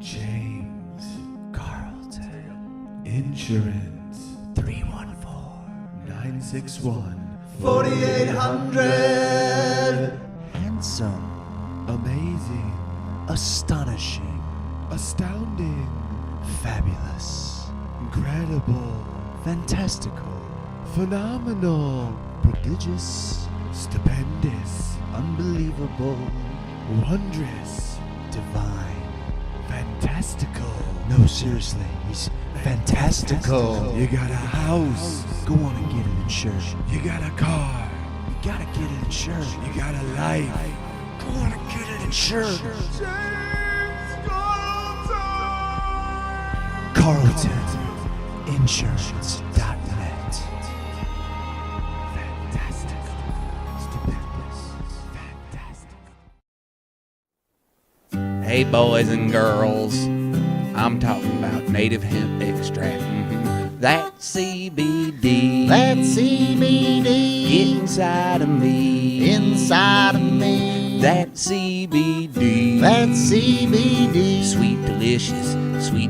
James Carlton. Insurance 314-961-4800. Handsome, Amazing. astonishing, Astounding. fabulous, Incredible. fantastical, Phenomenal. prodigious, Stupendous. unbelievable, Wondrous. divine. Fantastical. No, seriously, he's fantastical. You got a house. Go on and get it insured. You got a car. You gotta get it insured. You got a life. Go on and get it insured. CarltonInsurance.net. Fantastic. Stupendous. Fantastic. Hey boys and girls, I'm talking about native hemp extract. That CBD, That CBD inside of me, inside of me. that CBD, That CBD. sweet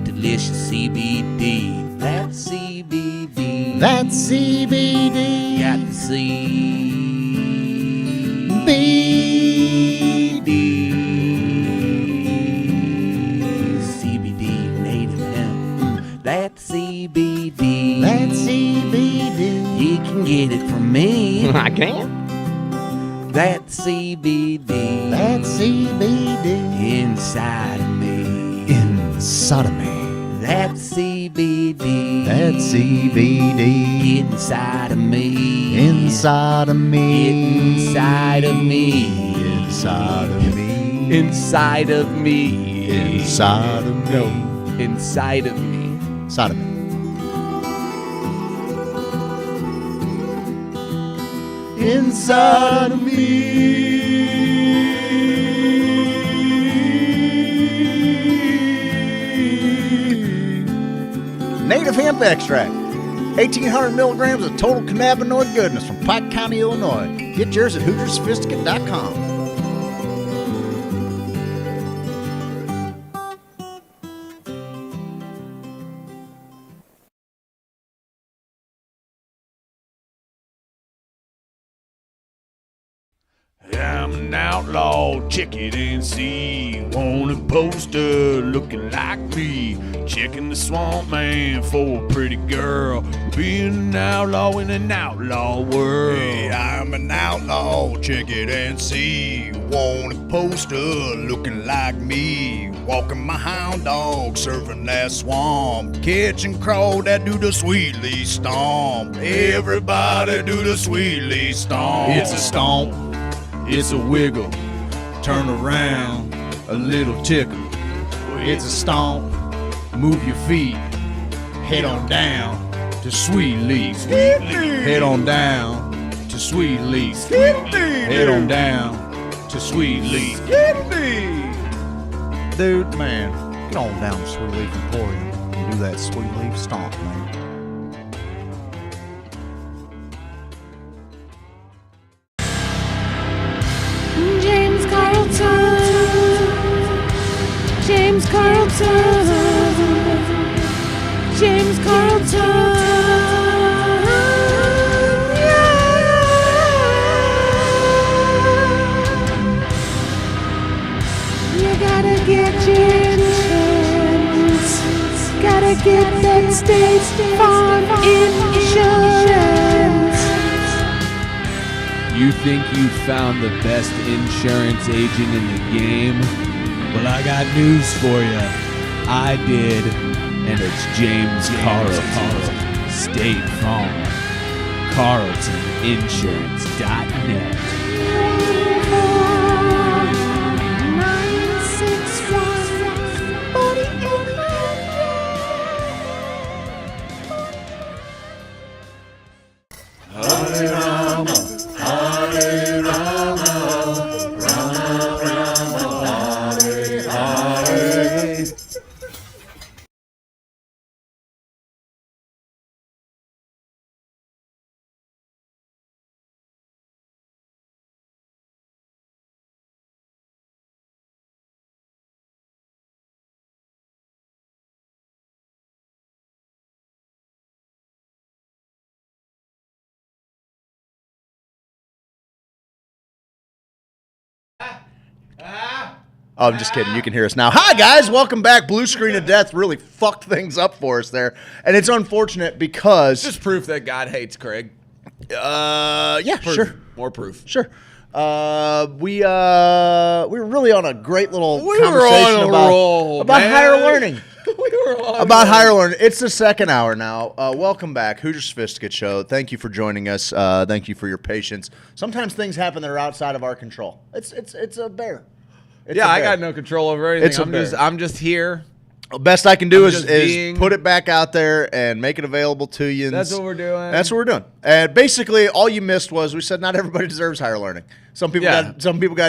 delicious CBD. That CBD, That CBD. got the CBD. CBD native hemp. That CBD. That CBD. You can get it from me. I can. That CBD. That CBD. Inside of me. Inside of me. That CBD. That CBD. Inside of me. Inside of me. Inside of me. Inside of me. Inside of me. Inside of me. No. Inside of me. Inside of me. Inside of me. Native hemp extract. 1,800 milligrams of total cannabinoid goodness from Pike County, Illinois. Get yours at HoosierSophisticate.com. I'm an outlaw, check it and see. Wanted poster looking like me. Checking the swamp man for a pretty girl. Being an outlaw in an outlaw world. Hey, I'm an outlaw, check it and see. Wanted poster looking like me. Walking my hound dog, surfing that swamp. Catching crow that do the sweetly stomp. Everybody do the sweetly stomp. It's a stomp, it's a wiggle, turn around, a little tickle. It's a stomp, move your feet, head on down to Sweet Leaf. Head on down to Sweet Leaf. Head on down to Sweet Leaf. Dude, man, get on down to Sweet Leaf Emporium and do that Sweet Leaf stomp, man. James Carlton. James Carlton. James Carlton. You gotta get your insurance. Gotta get that State Farm insurance. You think you found the best insurance agent in the game? Well, I got news for you. I did, and it's James Carlton. State Farm. CarltonInsurance.net. Oh, I'm just kidding. You can hear us now. Hi, guys. Welcome back. Blue screen of death really fucked things up for us there. And it's unfortunate because... Just proof that God hates Craig. yeah, Proof. sure. More proof. Sure. We were really on a great little conversation about higher learning. About higher learning. It's the second hour now. Welcome back, Hoosier Sophisticate Show. Thank you for joining us. Thank you for your patience. Sometimes things happen that are outside of our control. It's a bear. It's Yeah, a I bear. got no control over anything. It's a bear. I'm just here. Best I can do I'm is put it back out there and make it available to you. That's what we're doing. That's what we're doing. And basically, all you missed was we said not everybody deserves higher learning. Some people got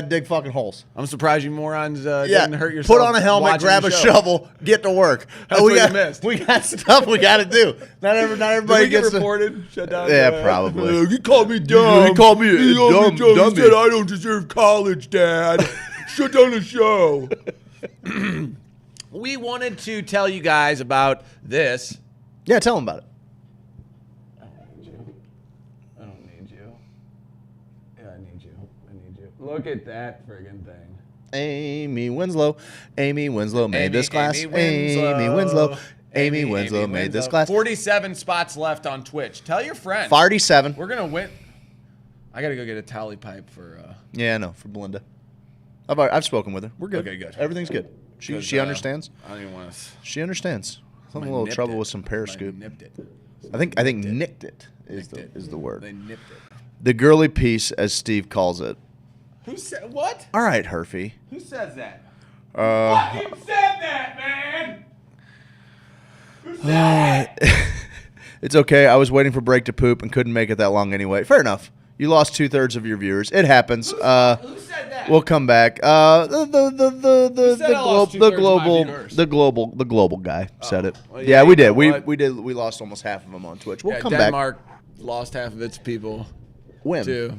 to dig fucking holes. I'm surprised you morons didn't hurt yourself. Put on a helmet, watching grab the a show. shovel, get to work. That's what you missed. We got stuff we got to do. Not everybody Did we get gets reported? Shut down. Yeah, probably. He called me dumb. He called me a dumb He dummy. said I don't deserve college, Dad. Shut down the show. We wanted to tell you guys about this. Yeah, tell them about it. I don't need you. Yeah, I need you. Look at that friggin' thing. Amy Winslow. Amy Winslow made this class. Amy Winslow. Amy Winslow made this class. 47 spots left on Twitch. Tell your friends. 47. We're gonna win. I gotta go get a tally pipe for. Yeah, I know, for Belinda. I've spoken with her. We're good. Okay, good. Everything's good. She understands. I don't even want to. She understands. Having a little trouble with some Periscope. Nipped it. I think nicked it is the word. They nipped it. The girly piece, as Steve calls it. Who said what? All right, Herfy. Who says that? Who said that, man? Who said that? It's okay. I was waiting for break to poop and couldn't make it that long anyway. Fair enough. You lost 2/3 of your viewers. It happens. Who said that? We'll come back. The global guy said it. Well, yeah, yeah, we you did. know We what? we did. We lost almost half of them on Twitch. We'll Yeah, come Denmark lost half of its people back. When? to.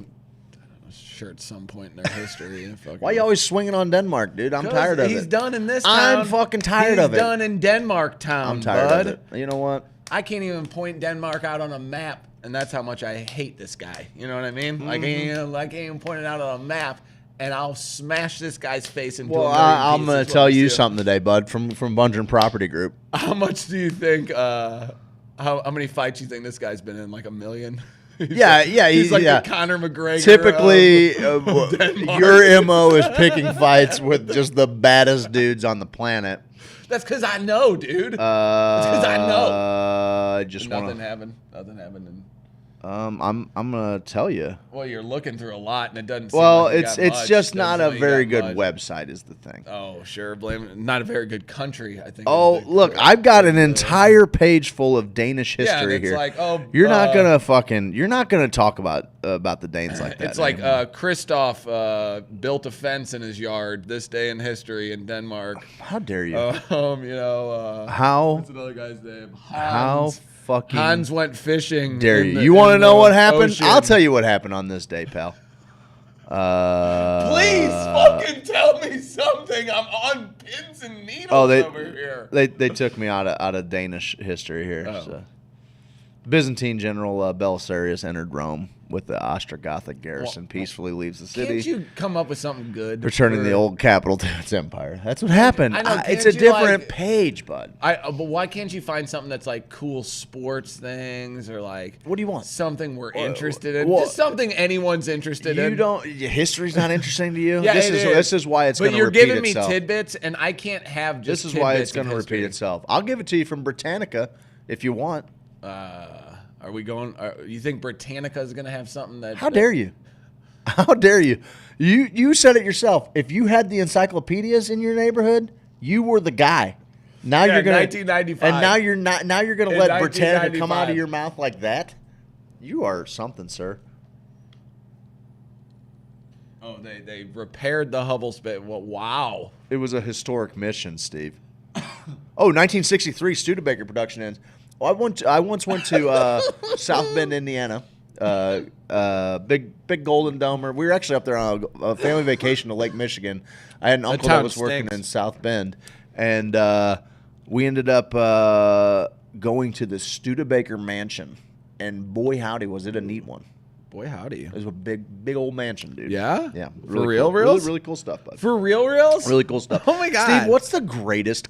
Sure, at some point in their history. Why you always swinging on Denmark, dude? I'm tired of it. He's done in this town. I'm fucking tired of it. He's done in Denmark town, I'm tired bud. of it. You know what? I can't even point Denmark out on a map, and that's how much I hate this guy. You know what I mean? Like, I can't even point it out on a map, and I'll smash this guy's face into Well, a million I'm pieces. going to tell you something today, bud, from Bungeon Property Group. How much do you think? How many fights you think this guy's been in? Like a million? He's like the Conor McGregor. Typically, Denmark. your MO is picking fights with just the baddest dudes on the planet. That's because I know, dude. That's because I know. I just want Nothing to. happened. Nothing happened. And, I'm gonna tell you. well, you're looking through a lot, and it doesn't. Seem Well, like you it's got much. just not Doesn't a seem like you very got good much. website, is the thing. Oh, sure. Blame it. Not a very good country, I think. Oh, is the look, correct- I've got an entire page full of Danish Yeah, and history it's here. like, oh, you're not gonna talk about the Danes like that. It's like anymore. Christoph built a fence in his yard this day in history in Denmark. How dare you? What's another guy's name? How Hans. fucking Hans went fishing. dare in you? the- You want to in know the what happened? ocean. I'll tell you what happened on this day, pal. Please fucking tell me something. I'm on pins and needles over here. They took me out of Danish history here. Oh. So. Byzantine general Belisarius entered Rome with the Ostrogothic garrison. Peacefully leaves the city, Can't you come up with something good? returning the old capital to its empire. That's what happened. I know, It's can't a you, different like- page, bud. But why can't you find something that's like cool sports things or like What do you want? something we're interested in? well, Just something anyone's interested in. You don't. History's not interesting to you. Yeah, This is why it's But going to you're repeat giving itself. me tidbits, and I can't have just. This is why it's tidbits going of to repeat history. itself. I'll give it to you from Britannica if you want. Are we going? You think Britannica is going to have something that? How dare you? How dare you? You said it yourself. If you had the encyclopedias in your neighborhood, you were the guy. Now Yeah, you're gonna 1995. and now you're not. Now you're gonna In let Britannica come 1995. out of your mouth like that. You are something, sir. Oh, they repaired the Hubble space. Well, wow. It was a historic mission, Steve. 1963 Studebaker production ends. I once went to South Bend, Indiana. Big Golden Domer. We were actually up there on a family vacation to Lake Michigan. I had an uncle that town was working stinks. in South Bend, and we ended up going to the Studebaker mansion. And boy, howdy, was it a neat one. Boy, howdy. It was a big old mansion, dude. Yeah? Yeah. For real, cool. reals? Really cool stuff, bud. For real reals? Really cool stuff. Oh my God. Steve, what's the greatest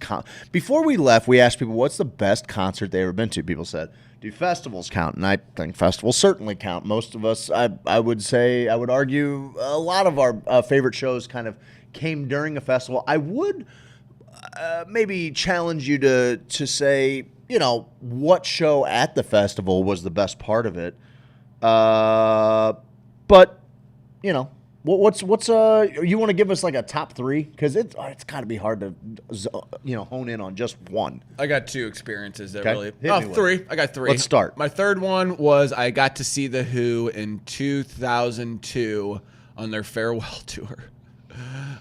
before we left, we asked people what's the best concert they ever been to. People said, do festivals count? And I think festivals certainly count. Most of us, I would say, I would argue a lot of our favorite shows kind of came during a festival. I would maybe challenge you to say, you know, what show at the festival was the best part of it. But, you know, what's you want to give us like a top three? Because it's got to be hard to, hone in on just one. I got 2 experiences that Okay. really. Hit me with 3. I got 3. Let's start. My third one was I got to see The Who in 2002 on their farewell tour.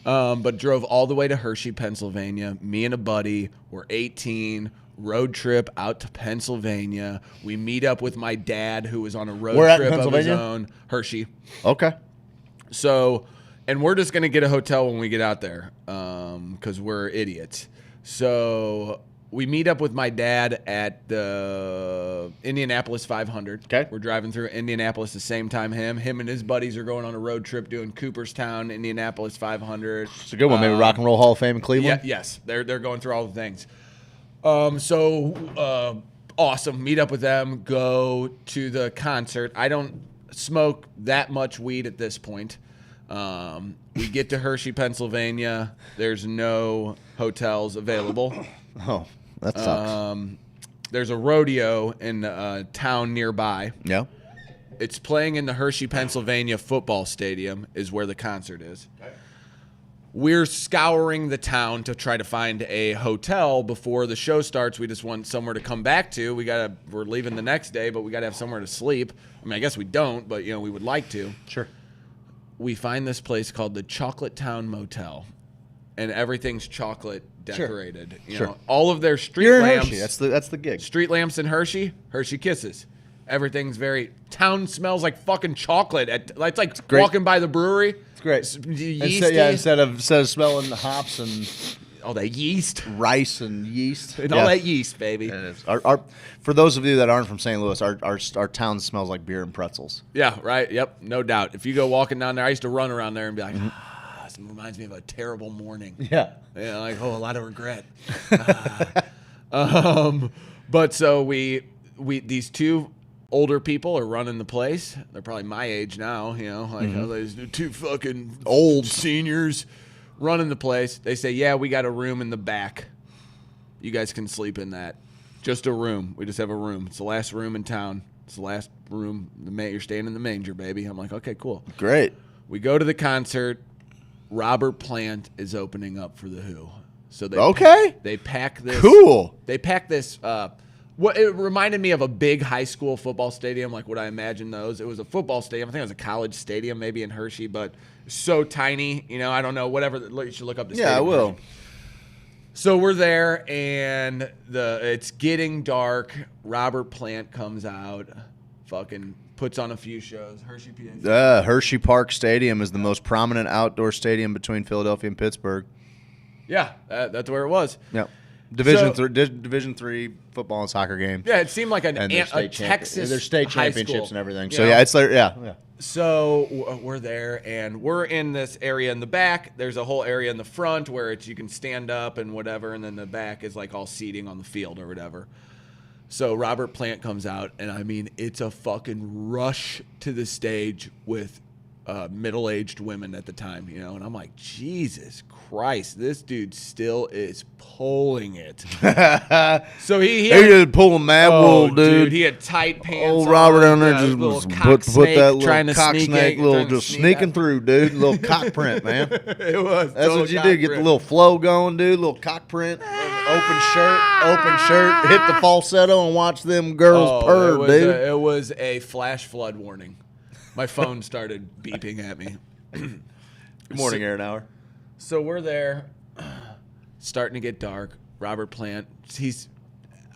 But drove all the way to Hershey, Pennsylvania. Me and a buddy were 18. Road trip out to Pennsylvania. We meet up with my dad, who was on a road Where at trip of his Pennsylvania? own. Hershey. Okay. So, and we're just gonna get a hotel when we get out there, because we're idiots. So we meet up with my dad at the Indianapolis 500. Okay. We're driving through Indianapolis the same time him and his buddies are going on a road trip doing Cooperstown, Indianapolis 500. It's a good one. Maybe Rock and Roll Hall of Fame in Yeah, Cleveland. yes, they're going through all the things. Awesome. Meet up with them. Go to the concert. I don't smoke that much weed at this point. We get to Hershey, Pennsylvania. There's no hotels available. Oh, that sucks. There's a rodeo in a town nearby. Yeah. It's playing in the Hershey, Pennsylvania football stadium is where the concert is. We're scouring the town to try to find a hotel before the show starts. We just want somewhere to come back to. We're leaving the next day, but we got to have somewhere to sleep. I mean, I guess we don't, but we would like to. Sure. We find this place called the Chocolate Town Motel, and everything's chocolate decorated. You Sure. know, all of their street You're in lamps. Hershey. That's the gig. Street lamps in Hershey. Hershey Kisses. Everything's town smells like fucking chocolate. It's like great. walking by the brewery. It's great. Yeasty. Instead of smelling the hops and All that yeast. rice and yeast And all that yeast, baby. It is. For those of you that aren't from St. Louis, our town smells like beer and pretzels. Yeah, right. Yep, no doubt. If you go walking down there, I used to run around there and be like, this reminds me of a terrible morning. Yeah. Yeah, like, a lot of regret. But so we these 2 older people are running the place. They're probably my age now, these 2 fucking old seniors running the place. They say, yeah, we got a room in the back. You guys can sleep in that. Just a room. We just have a room. It's the last room in town. It's the last room. You're staying in the manger, baby. I'm like, okay, cool. Great. We go to the concert. Robert Plant is opening up for The Who. So they pack this. Cool. They pack this. It reminded me of a big high school football stadium, like what I imagine those. It was a football stadium. I think it was a college stadium, maybe in Hershey, but so tiny. I don't know. Whatever. You should look up the stadium. Yeah, I will. So we're there, and it's getting dark. Robert Plant comes out, fucking puts on a few shows. Hershey, PA. Hershey Park Stadium is the most prominent outdoor stadium between Philadelphia and Pittsburgh. Yeah, that's where it was. Yep. Division 3 football and soccer games. Yeah, it seemed like a their Texas their state high championships school, and everything. you So know? yeah, it's like yeah. So we're there, and we're in this area in the back. There's a whole area in the front where you can stand up and whatever, and then the back is like all seating on the field or whatever. So Robert Plant comes out, and I mean, it's a fucking rush to the stage with middle-aged women at the time, and I'm like, Jesus Christ, this dude still is pulling it. So he just pulling mad wool, dude. He had tight pants. Old Robert down there little just cock put snake that little trying to cock sneak snake, trying to just sneak sneaking out. through, dude. Little cock print, man. It was. That's what you do. Get the little flow going, dude. Little cock print, open shirt, hit the falsetto, and watch them girls purr, dude. It was a flash flood warning. My phone started beeping at me. Good morning, Aaron Hour. So we're there, starting to get dark. Robert Plant,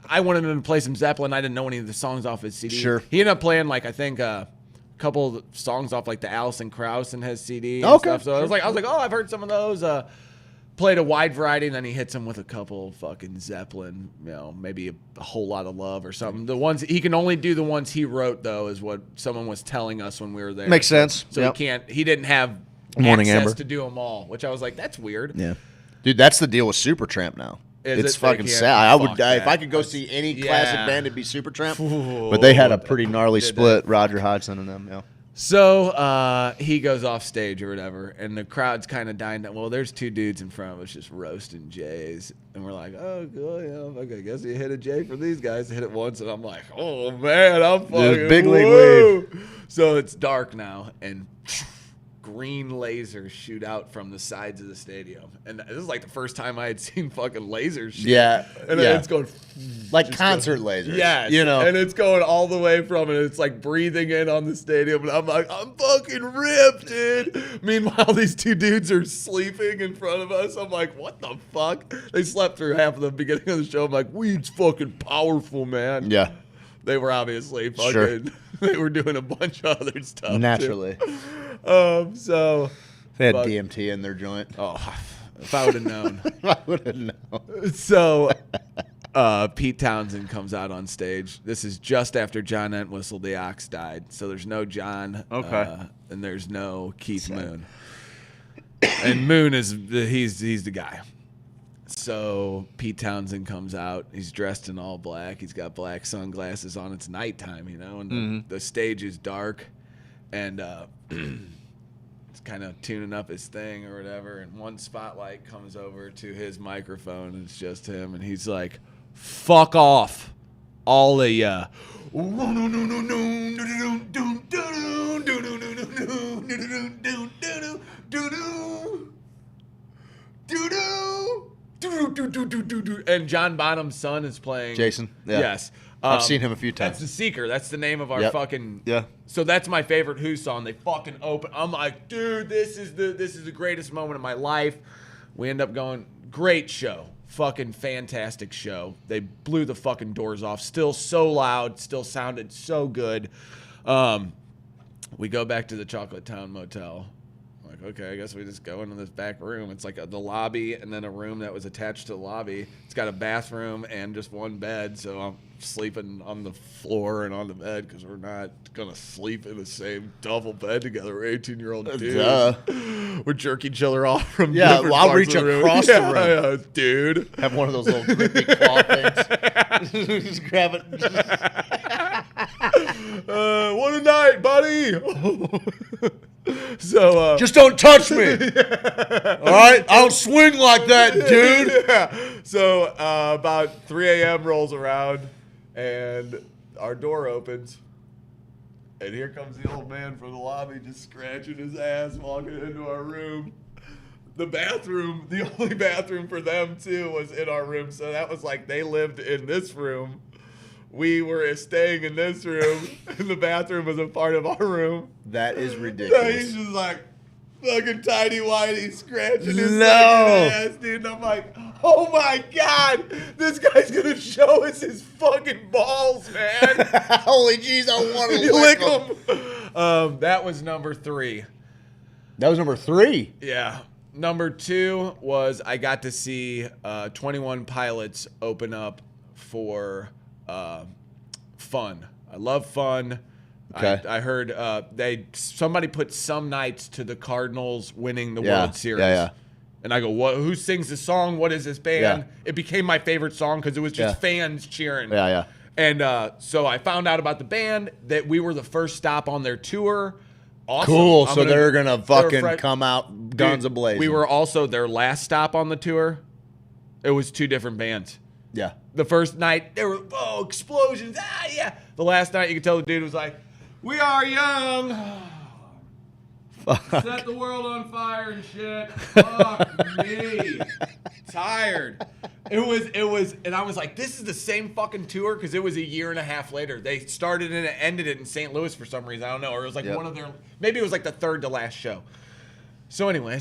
I wanted him to play some Zeppelin. I didn't know any of the songs off his CD. Sure. He ended up playing I think a couple of songs off the Alison Krauss and his CD and Okay. stuff. So I was like, oh, I've heard some of those. played a wide variety, and then he hits them with a couple fucking Zeppelin, maybe a whole lot of love or something. The ones he can only do the ones he wrote, though, is what someone was telling us when we were there. Makes sense. So he didn't have Morning access Amber. to do them all, which I was like, that's weird. Yeah. Dude, that's the deal with Supertramp now. It's fucking sad. I would if I could go see any classic band, it'd be Supertramp. But they had a pretty gnarly split, Roger Hodgson and them, yeah. So he goes off stage or whatever, and the crowd's kind of dying down. Well, there's two dudes in front of us just roasting Jays, and we're like, oh, cool, I guess you hit a J for these guys. Hit it once, and I'm like, oh, man, I'm fucking big league wave. So it's dark now, and green lasers shoot out from the sides of the stadium. And this is like the first time I had seen fucking lasers shoot. Yeah. And then it's going... Like concert lasers. Yes. And it's going all the way from it. It's like breathing in on the stadium. And I'm like, I'm fucking ripped, dude. Meanwhile, these two dudes are sleeping in front of us. I'm like, what the fuck? They slept through half of the beginning of the show. I'm like, weed's fucking powerful, man. Yeah. They were obviously fucking... Sure. They were doing a bunch of other stuff. Naturally. So... They had DMT in their joint. Oh, if I would have known. I would have known. So, Pete Townsend comes out on stage. This is just after John Entwistle, the Ox, died. So there's no John. Okay. And there's no Keith Moon. And Moon he's the guy. So Pete Townsend comes out. He's dressed in all black. He's got black sunglasses on. It's nighttime, and the stage is dark, and he's kind of tuning up his thing or whatever. And one spotlight comes over to his microphone, and it's just him, and he's like, "Fuck off, all of ya." And John Bonham's son is playing Jason. Yeah. Yes. I've seen him a few times. That's The Seeker. That's the name of our fucking... Yeah. So that's my favorite Who song. They fucking open. I'm like, dude, this is the greatest moment of my life. We end up going, great show. Fucking fantastic show. They blew the fucking doors off. Still so loud. Still sounded so good. We go back to the Chocolate Town Motel. Like, okay, I guess we just go into this back room. It's like the lobby and then a room that was attached to the lobby. It's got a bathroom and just one bed, so I'm sleeping on the floor and on the bed because we're not going to sleep in the same double bed together. We're 18-year-old dudes. We're jerking each other off from different I'll parts reach of the room. across the room. Yeah, dude. Have one of those little grippy claw things. Just grab it. What a night, buddy. So just don't touch me. All right? I don't swing like that, dude. Yeah. So about 3 a.m. rolls around, and our door opens, and here comes the old man from the lobby just scratching his ass, walking into our room. The bathroom, the only bathroom for them, too, was in our room. So that was like they lived in this room. We were staying in this room, and the bathroom was a part of our room. That is So ridiculous. he's just like fucking tiny whitey scratching his No. fucking ass, dude. And I'm like, oh my God, this guy's gonna show us his fucking balls, man. Holy jeez, I want to Lick lick him. That was number 3. That was number 3. Yeah. Number 2 was I got to see 21 Pilots open up for Fun. I love Fun. Okay. I heard somebody put Some Nights to the Cardinals winning the World Series. Yeah. And I go, what? Who sings this song? What is this band? Yeah. It became my favorite song because it was just fans cheering. Yeah. And so I found out about the band, that we were the first stop on their tour. Awesome. Cool. So they're gonna fucking they're come out guns a-blazing. We were also their last stop on the tour. It was 2 different bands. Yeah. The first night, there were explosions. Yeah. The last night, you could tell the dude was like, "We are young. Set the world on fire and shit. Fuck me. Tired." It was, and I was like, "This is the same fucking tour," because it was a year and a half later. They started and ended it in St. Louis for some reason. I don't know, or it was like one of their, maybe it was like the third to last show. So anyway,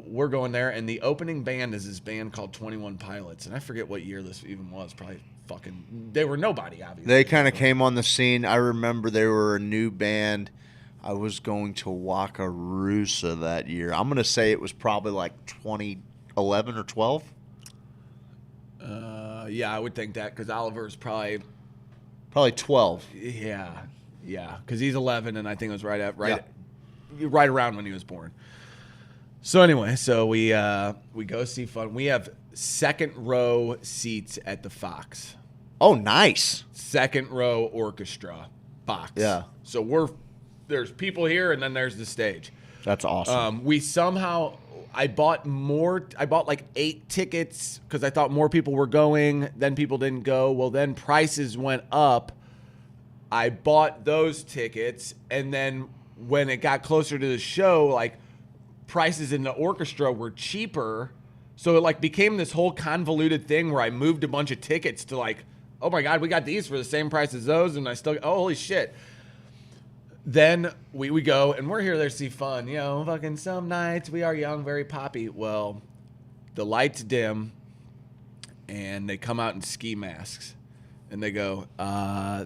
we're going there, and the opening band is this band called 21 Pilots, and I forget what year this even was. Probably fucking, they were nobody, obviously. They kind of came on the scene. I remember they were a new band. I was going to Wakarusa that year. I'm going to say it was probably like 20 11 or 12. Yeah, I would think that because Oliver's probably 12. yeah, because he's 11, and I think it was right around when he was born. So anyway, we go see Fun. We have second row seats at the Fox. Oh, nice. Second row orchestra box. Yeah. So there's people here, and then there's the stage. That's awesome. I bought like 8 tickets because I thought more people were going. Then people didn't go. Well, then prices went up. I bought those tickets, and then when it got closer to the show, like prices in the orchestra were cheaper. So it like became this whole convoluted thing where I moved a bunch of tickets to like, oh my God, we got these for the same price as those, and I still, oh holy shit. Then we go, and we're here to see Fun. You know, fucking some nights we are young, very poppy. Well, the lights dim, and they come out in ski masks. And they go,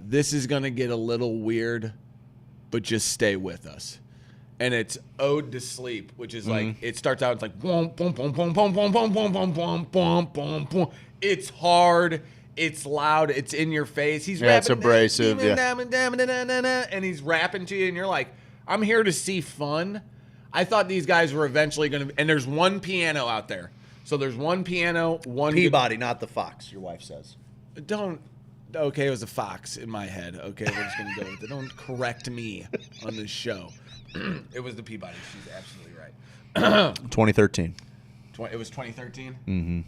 this is going to get a little weird, but just stay with us. And it's Ode to Sleep, which is like, it starts out, it's like, boom, boom, boom, boom, boom, boom, boom, boom, boom, boom, boom, boom, boom. It's hard. It's loud. It's in your face. He's rapping. It's abrasive. And he's rapping to you, and you're like, I'm here to see Fun. I thought these guys were eventually going to, and there's one piano out there. So there's one piano, one Peabody, not the Fox, your wife says. Okay, it was a Fox in my head. Okay, we're just going to go with it. Don't correct me on this show. It was the Peabody. She's absolutely right. 2013. It was 2013? Mm-hmm.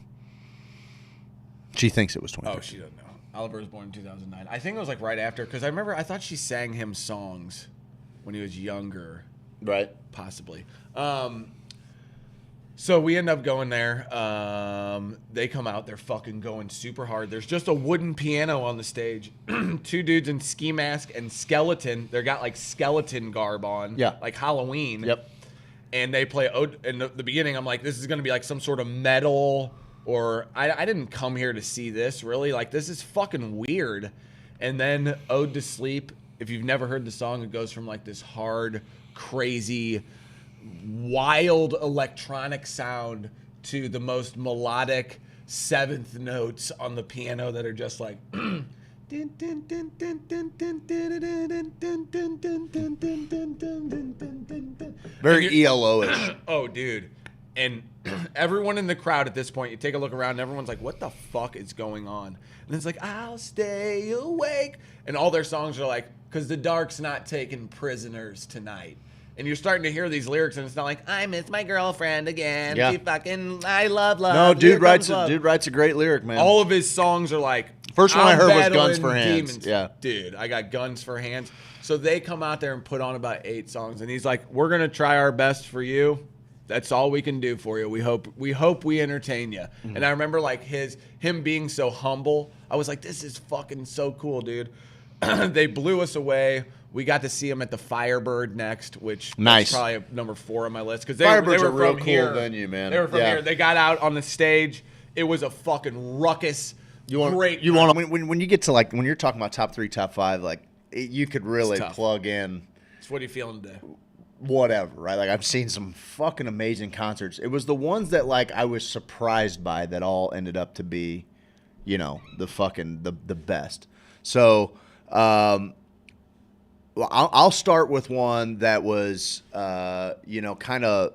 She thinks it was 2013. Oh, she doesn't know. Oliver was born in 2009. I think it was like right after, because I thought she sang him songs when he was younger. Right. Possibly. So we end up going there. They come out. They're fucking going super hard. There's just a wooden piano on the stage. 2 dudes in ski mask and skeleton. They got like skeleton garb on. Yeah. Like Halloween. Yep. And they play. In the beginning, I'm like, this is going to be like some sort of metal. Or I didn't come here to see this, really. Like, this is fucking weird. And then Ode to Sleep. If you've never heard the song, it goes from like this hard, crazy, wild electronic sound to the most melodic 7th notes on the piano that are just like very ELO-ish. Oh, dude. And everyone in the crowd at this point, you take a look around and everyone's like, what the fuck is going on? And it's like, I'll stay awake. And all their songs are like, because the dark's not taking prisoners tonight. And you're starting to hear these lyrics, and it's not like, I miss my girlfriend again. Yeah. She fucking, I love love. No, Here dude writes comes a great lyric, man. all of his songs are like, First one I I'm heard was battling Guns for Hands. demons. Yeah. Dude, I got Guns for Hands. So they come out there and put on about 8 songs, and he's like, we're going to try our best for you. That's all we can do for you. We hope we entertain you. Mm-hmm. And I remember like him being so humble. I was like, this is fucking so cool, dude. They blew us away. We got to see him at the Firebird next, which nice. is probably number 4 on my list because they Firebird's were a real from cool here. venue, man. They were from here. They got out on the stage. It was a fucking ruckus. Great. When you get to like when you're talking about top 3, top 5, like you could really plug in. So what are you feeling today? Whatever, right? Like I've seen some fucking amazing concerts. It was the ones that like I was surprised by that all ended up to be, you know, the fucking the best. So I'll start with one that was you know, kind of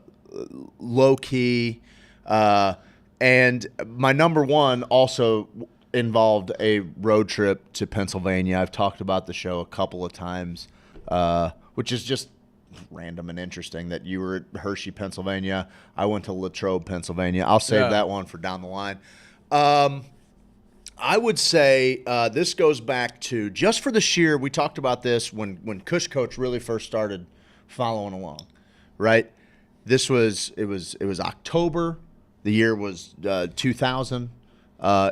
low key, and my number 1 also involved a road trip to Pennsylvania. I've talked about the show a couple of times, which is just random and interesting that you were at Hershey, Pennsylvania. I went to Latrobe, Pennsylvania. I'll save that one for down the line. I would say this goes back to just for the sheer. We talked about this when Kush Coach really first started following along, right? It was October. The year was 2000.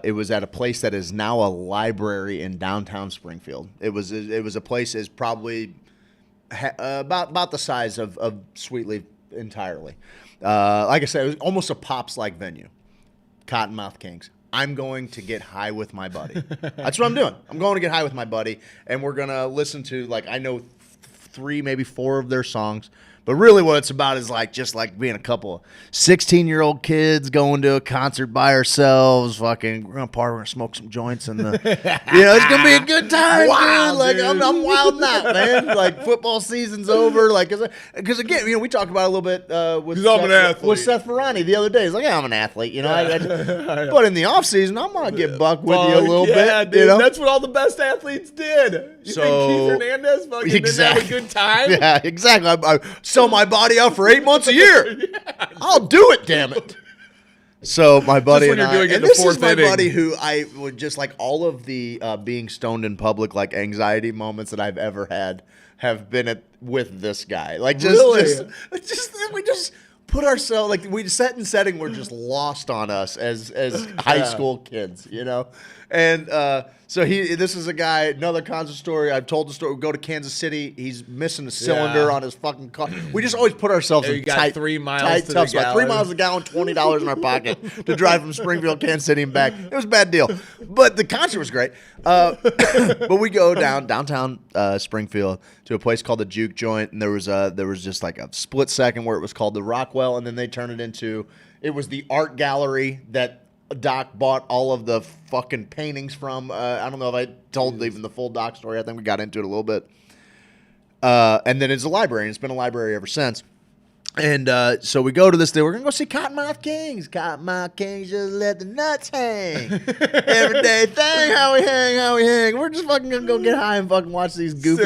It was at a place that is now a library in downtown Springfield. It was a place is probably about the size of Sweetleaf entirely. Like I said, it was almost a Pops-like venue. Cottonmouth Kings. I'm going to get high with my buddy. That's what I'm doing. I'm going to get high with my buddy, and we're going to listen to, like, I know 3, maybe 4 of their songs, But really what it's about is like just like being a couple of 16-year-old kids going to a concert by ourselves. Fucking, we're going to party, we're going to smoke some joints. And it's going to be a good time. Wow, Like, dude. I'm wilding out, man. Like, football season's over. Like, because again, we talked about it a little bit with Because I'm an athlete. with Seth Ferrani the other day. He's like, yeah, I'm an athlete. But in the offseason, I'm going to get buck with you a little bit. Dude, You know? that's what all the best athletes did. You So- think Keith Hernandez fucking didn't have a good time? Yeah, exactly. I sell my body out for 8 months a year. I'll do it, damn it. So my buddy when and you're I, doing it in and the this is fourth my inning. buddy who I would just like all of the being stoned in public, like anxiety moments that I've ever had have been with this guy. Like just we just put ourselves, like we set in setting, we're just lost on us as high school kids, And so this is a guy, another concert story. I've told the story. We go to Kansas City. He's missing a cylinder on his fucking car. We just always put ourselves You in got tight, 3 miles tight to the tough spots. 3 gallon. miles a gallon, $20 in our pocket to drive from Springfield, Kansas City, and back. It was a bad deal, but the concert was great. But we go downtown Springfield to a place called the Juke Joint, and there was just like a split second where it was called the Rockwell, and then they turned it into the art gallery that Doc bought all of the fucking paintings from. I don't know if I told even the full Doc story. I think we got into it a little bit. And then it's a library, and it's been a library ever since. And so we go to this day. We're going to go see Cottonmouth Kings. Cottonmouth Kings just let the nuts hang. Everyday thing, how we hang. We're just fucking going to go get high and fucking watch these goofy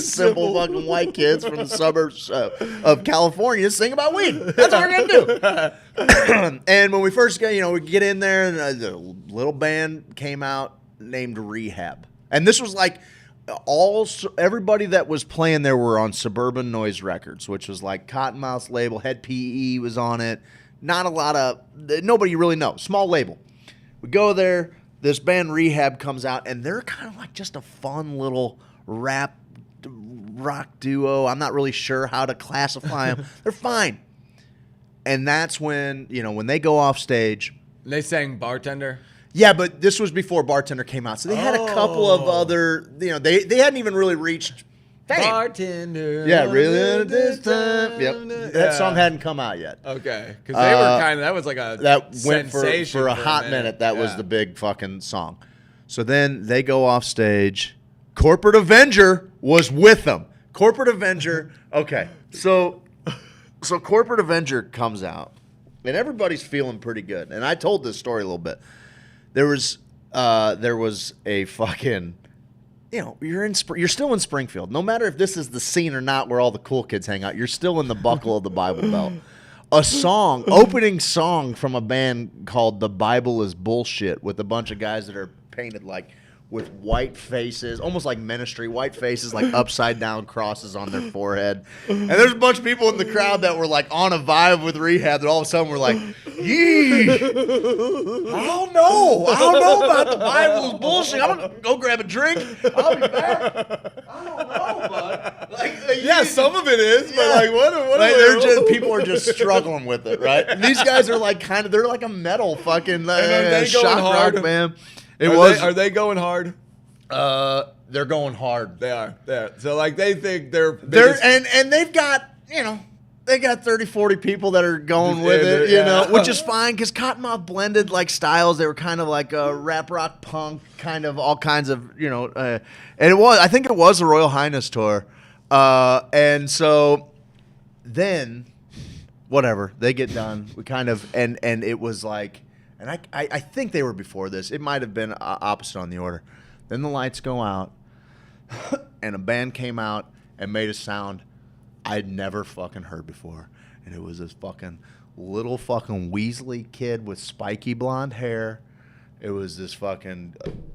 simple fucking white kids from the suburbs of California sing about weed. That's what we're going to do. And when we first go, we get in there, and the little band came out named Rehab. And this was like everybody that was playing there were on Suburban Noise Records, which was like Cottonmouth's label. Head PE was on it. Not a lot of nobody you really know. Small label. We go there. This band Rehab comes out, and they're kind of like just a fun little rock duo. I'm not really sure how to classify them. They're fine. And that's when when they go off stage. And they sang Bartender. Yeah, but this was before Bartender came out, so they had a couple of other. They hadn't even really reached fame. Bartender. Yeah, really at this time. Yep, that song hadn't come out yet. Okay, because they were kind of that was like a That went sensation for a hot minute. That was the big fucking song. So then they go off stage. Corporate Avenger was with them. Corporate Avenger. Okay, so Corporate Avenger comes out, and everybody's feeling pretty good. And I told this story a little bit. There was a fucking, you're still in Springfield. No matter if this is the scene or not where all the cool kids hang out, you're still in the buckle of the Bible Belt. Opening song from a band called The Bible is Bullshit with a bunch of guys that are painted like with white faces, almost like ministry, white faces, like upside down crosses on their forehead. And there's a bunch of people in the crowd that were like on a vibe with Rehab that all of a sudden were like, yee, I don't know about the Bible is bullshit. I'm going to go grab a drink. I'll be back. I don't know, bud. Yeah, some of it is, but like what Like, people are just struggling with it, right? And these guys are like they're like a metal fucking they shock going hard? rock band. Are they going hard? They're going hard. They are. So like they think they're and they've got they got 30, 40 people that are going with it, which is fine because Cottonmouth blended like styles. They were kind of like a rap rock punk, kind of all kinds of and I think it was the Royal Highness tour, and so then whatever they get done, we kind of and it was like. And I think they were before this. It might have been opposite on the order. Then the lights go out, and a band came out and made a sound I'd never fucking heard before. And it was this fucking little fucking Weasley kid with spiky blonde hair. It was this fucking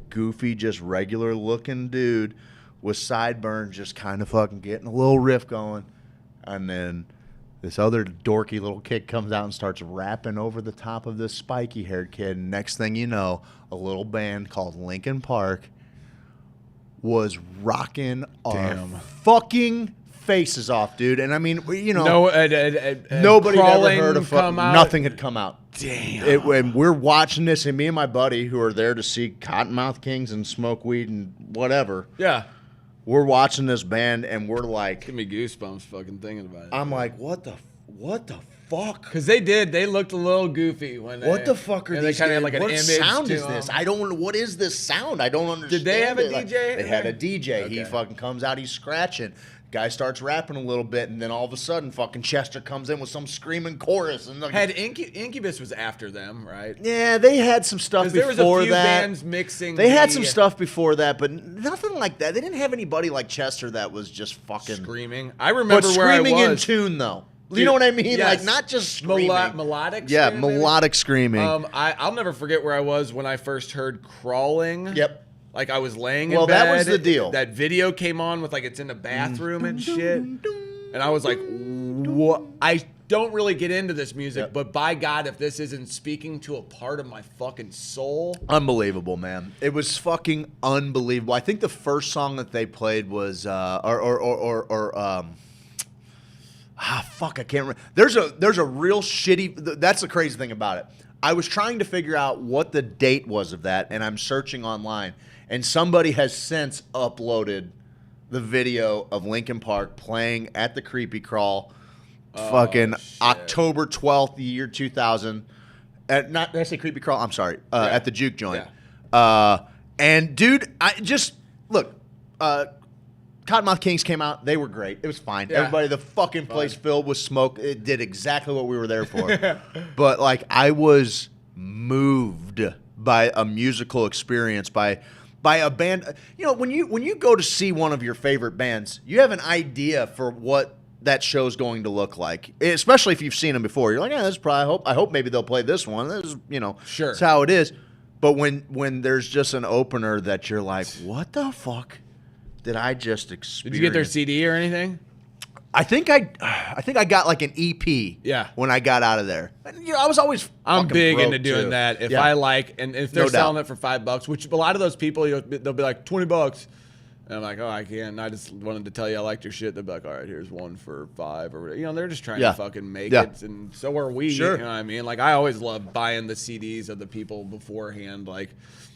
goofy, just regular looking dude with sideburns just kind of fucking getting a little riff going. And then this other dorky little kid comes out and starts rapping over the top of this spiky-haired kid. And next thing you know, a little band called Linkin Park was rocking our fucking faces off, dude. And I mean, nobody had ever heard of nothing had come out. Damn. And we're watching this, and me and my buddy who are there to see Cottonmouth Kings and smoke weed and whatever. Yeah. we're watching this band and we're like, Give me goosebumps fucking thinking about it. I'm like, what the fuck? Because they looked a little goofy when What the fuck are and these? They kind of had guys? like an What image sound to is this? them. I don't. What is this sound? I don't understand. Did they have a it. Like, DJ? they had a DJ. Okay. He fucking comes out. He's scratching. Guy starts rapping a little bit, and then all of a sudden, fucking Chester comes in with some screaming chorus. And like, Had Incubus was after them, right? yeah, they had some stuff before Because there was a few that. bands mixing. They had some stuff before that, but nothing like that. They didn't have anybody like Chester that was just fucking screaming. I remember but where I screaming in was. tune though. You Dude, know what I mean? yes. Like not just screaming. Melodic. Yeah, screaming, maybe? melodic screaming. I'll never forget where I was when I first heard Crawling. Yep. Like I was laying Well, in bed. that was the deal. That video came on with like it's in the bathroom and shit. And I was like, what? I don't really get into this music, Yep. but by God, if this isn't speaking to a part of my fucking soul. Unbelievable, man. It was fucking unbelievable. I think the first song that they played was fuck, I can't remember. There's a real shitty. That's the crazy thing about it. I was trying to figure out what the date was of that, and I'm searching online, and somebody has since uploaded the video of Linkin Park playing at the Creepy Crawl, fucking shit. October 12th, the year 2000. Did I say Creepy Crawl? I'm sorry. At the Juke Joint. And dude, I just look. Cottonmouth Kings came out. They were great. It was fine. Yeah. Everybody, the fucking place filled with smoke. It did exactly what we were there for. But like, I was moved by a musical experience, by a band. You know, when you go to see one of your favorite bands, you have an idea for what that show's going to look like. Especially if you've seen them before. You're like, yeah, this is probably. I hope maybe they'll play this one. This is, Sure. That's how it is. But when there's just an opener that you're like, what the fuck did I just experience? Did you get their CD or anything? I think I got like an EP. Yeah. When I got out of there, I was always. I'm fucking big broke, into doing too. that. If Yeah. I like, and if they're No doubt. selling it for $5, which a lot of those people, they'll be like $20, and I'm like, oh, I can't. And I just wanted to tell you I liked your shit. They'll be like, all right, here's one for $5 or whatever. They're just trying Yeah. to fucking make Yeah. it, and so are we. Sure. You know what I mean? Like I always love buying the CDs of the people beforehand. Like,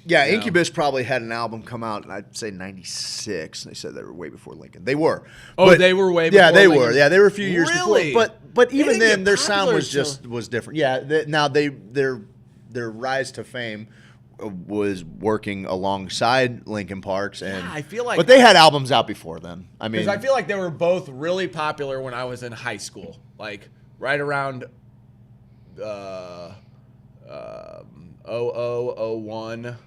Yeah, you know. Incubus probably had an album come out, and I'd say '96. They said they were way before Lincoln. They were. Oh, they were way before Yeah, they Linkin? were. Yeah, they were a few years Really? before. But They even didn't then, get their sound popular was different. Yeah. Their rise to fame was working alongside Linkin Park's, and Yeah, I feel like- but they had albums out before then. I mean, because I feel like they were both really popular when I was in high school, like right around 0001,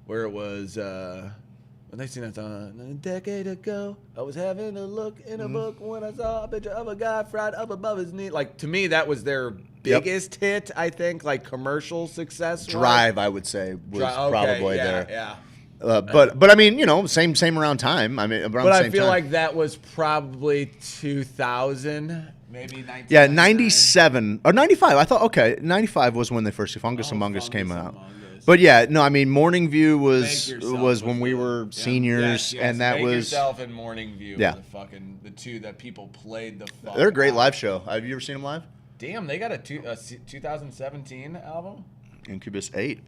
where it was when they seen that song a decade ago. I was having a look in a book when I saw a picture of a guy fried up above his knee. Like to me, that was their biggest hit. I think like commercial success. Drive, I would say, was probably there. Yeah. But I mean, same around time. I mean, around But the I same feel time. like that was probably 2000, maybe 19. Yeah, 97 or 95. I thought 95 was when they first Fungus Among Us came out. Among Us. But yeah, no, I mean Morning View Make was Yourself when we were yeah. seniors, Yes, and that Make was Yourself and Morning View. Yeah. Were the two that people played the fuck. they're a great out. live show. Have you ever seen them live? Damn, they got a 2017 album. Incubus 8.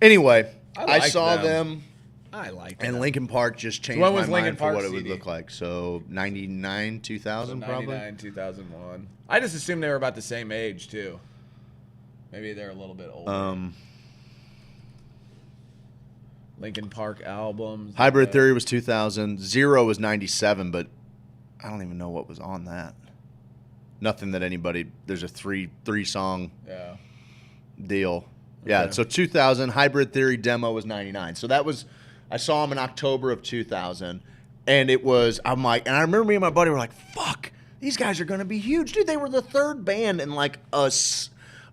Anyway, I I like saw them. them, I like and them. Linkin Park just changed when my was Linkin mind for Park what it would CD? look like. So 99, 2000 probably. 99, 2001. I just assumed they were about the same age too. Maybe they're a little bit older. Linkin Park albums. Hybrid Theory was 2000. Zero was 97, but I don't even know what was on that. Nothing that anybody. There's a three song Yeah. deal. Yeah. Okay. So 2000 Hybrid Theory demo was 99. So that was. I saw him in October of 2000, and it was. I'm like, and I remember me and my buddy were like, "Fuck, these guys are gonna be huge, dude." They were the third band in like a